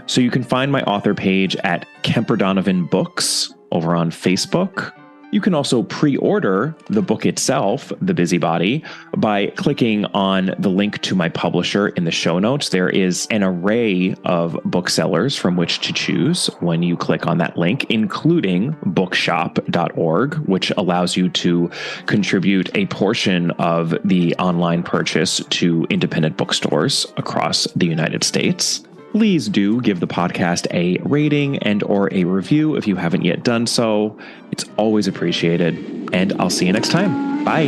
So you can find my author page at Kemper Donovan Books over on Facebook. You can also pre-order the book itself, The Busybody, by clicking on the link to my publisher in the show notes. There is an array of booksellers from which to choose when you click on that link, including bookshop.org, which allows you to contribute a portion of the online purchase to independent bookstores across the United States. Please do give the podcast a rating and or a review if you haven't yet done so. It's always appreciated, and I'll see you next time. Bye.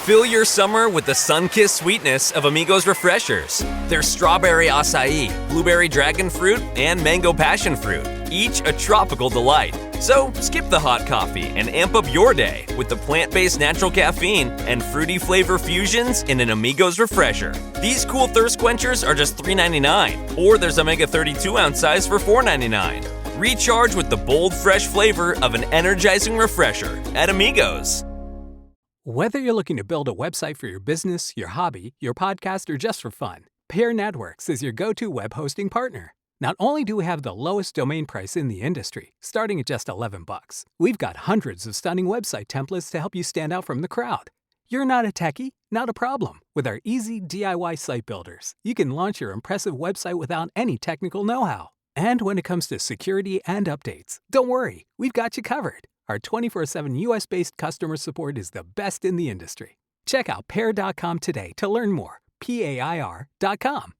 Fill your summer with the sun-kissed sweetness of Amigos Refreshers. There's strawberry acai, blueberry dragon fruit, and mango passion fruit, each a tropical delight. So skip the hot coffee and amp up your day with the plant-based natural caffeine and fruity flavor fusions in an Amigos Refresher. These cool thirst quenchers are just $3.99, or there's a mega 32-ounce size for $4.99. Recharge with the bold, fresh flavor of an energizing refresher at Amigos. Whether you're looking to build a website for your business, your hobby, your podcast, or just for fun, Pair Networks is your go-to web hosting partner. Not only do we have the lowest domain price in the industry, starting at just $11, we've got hundreds of stunning website templates to help you stand out from the crowd. You're not a techie? Not a problem. With our easy DIY site builders, you can launch your impressive website without any technical know-how. And when it comes to security and updates, don't worry, we've got you covered. Our 24/7 US-based customer support is the best in the industry. Check out pair.com today to learn more. PAIR.com.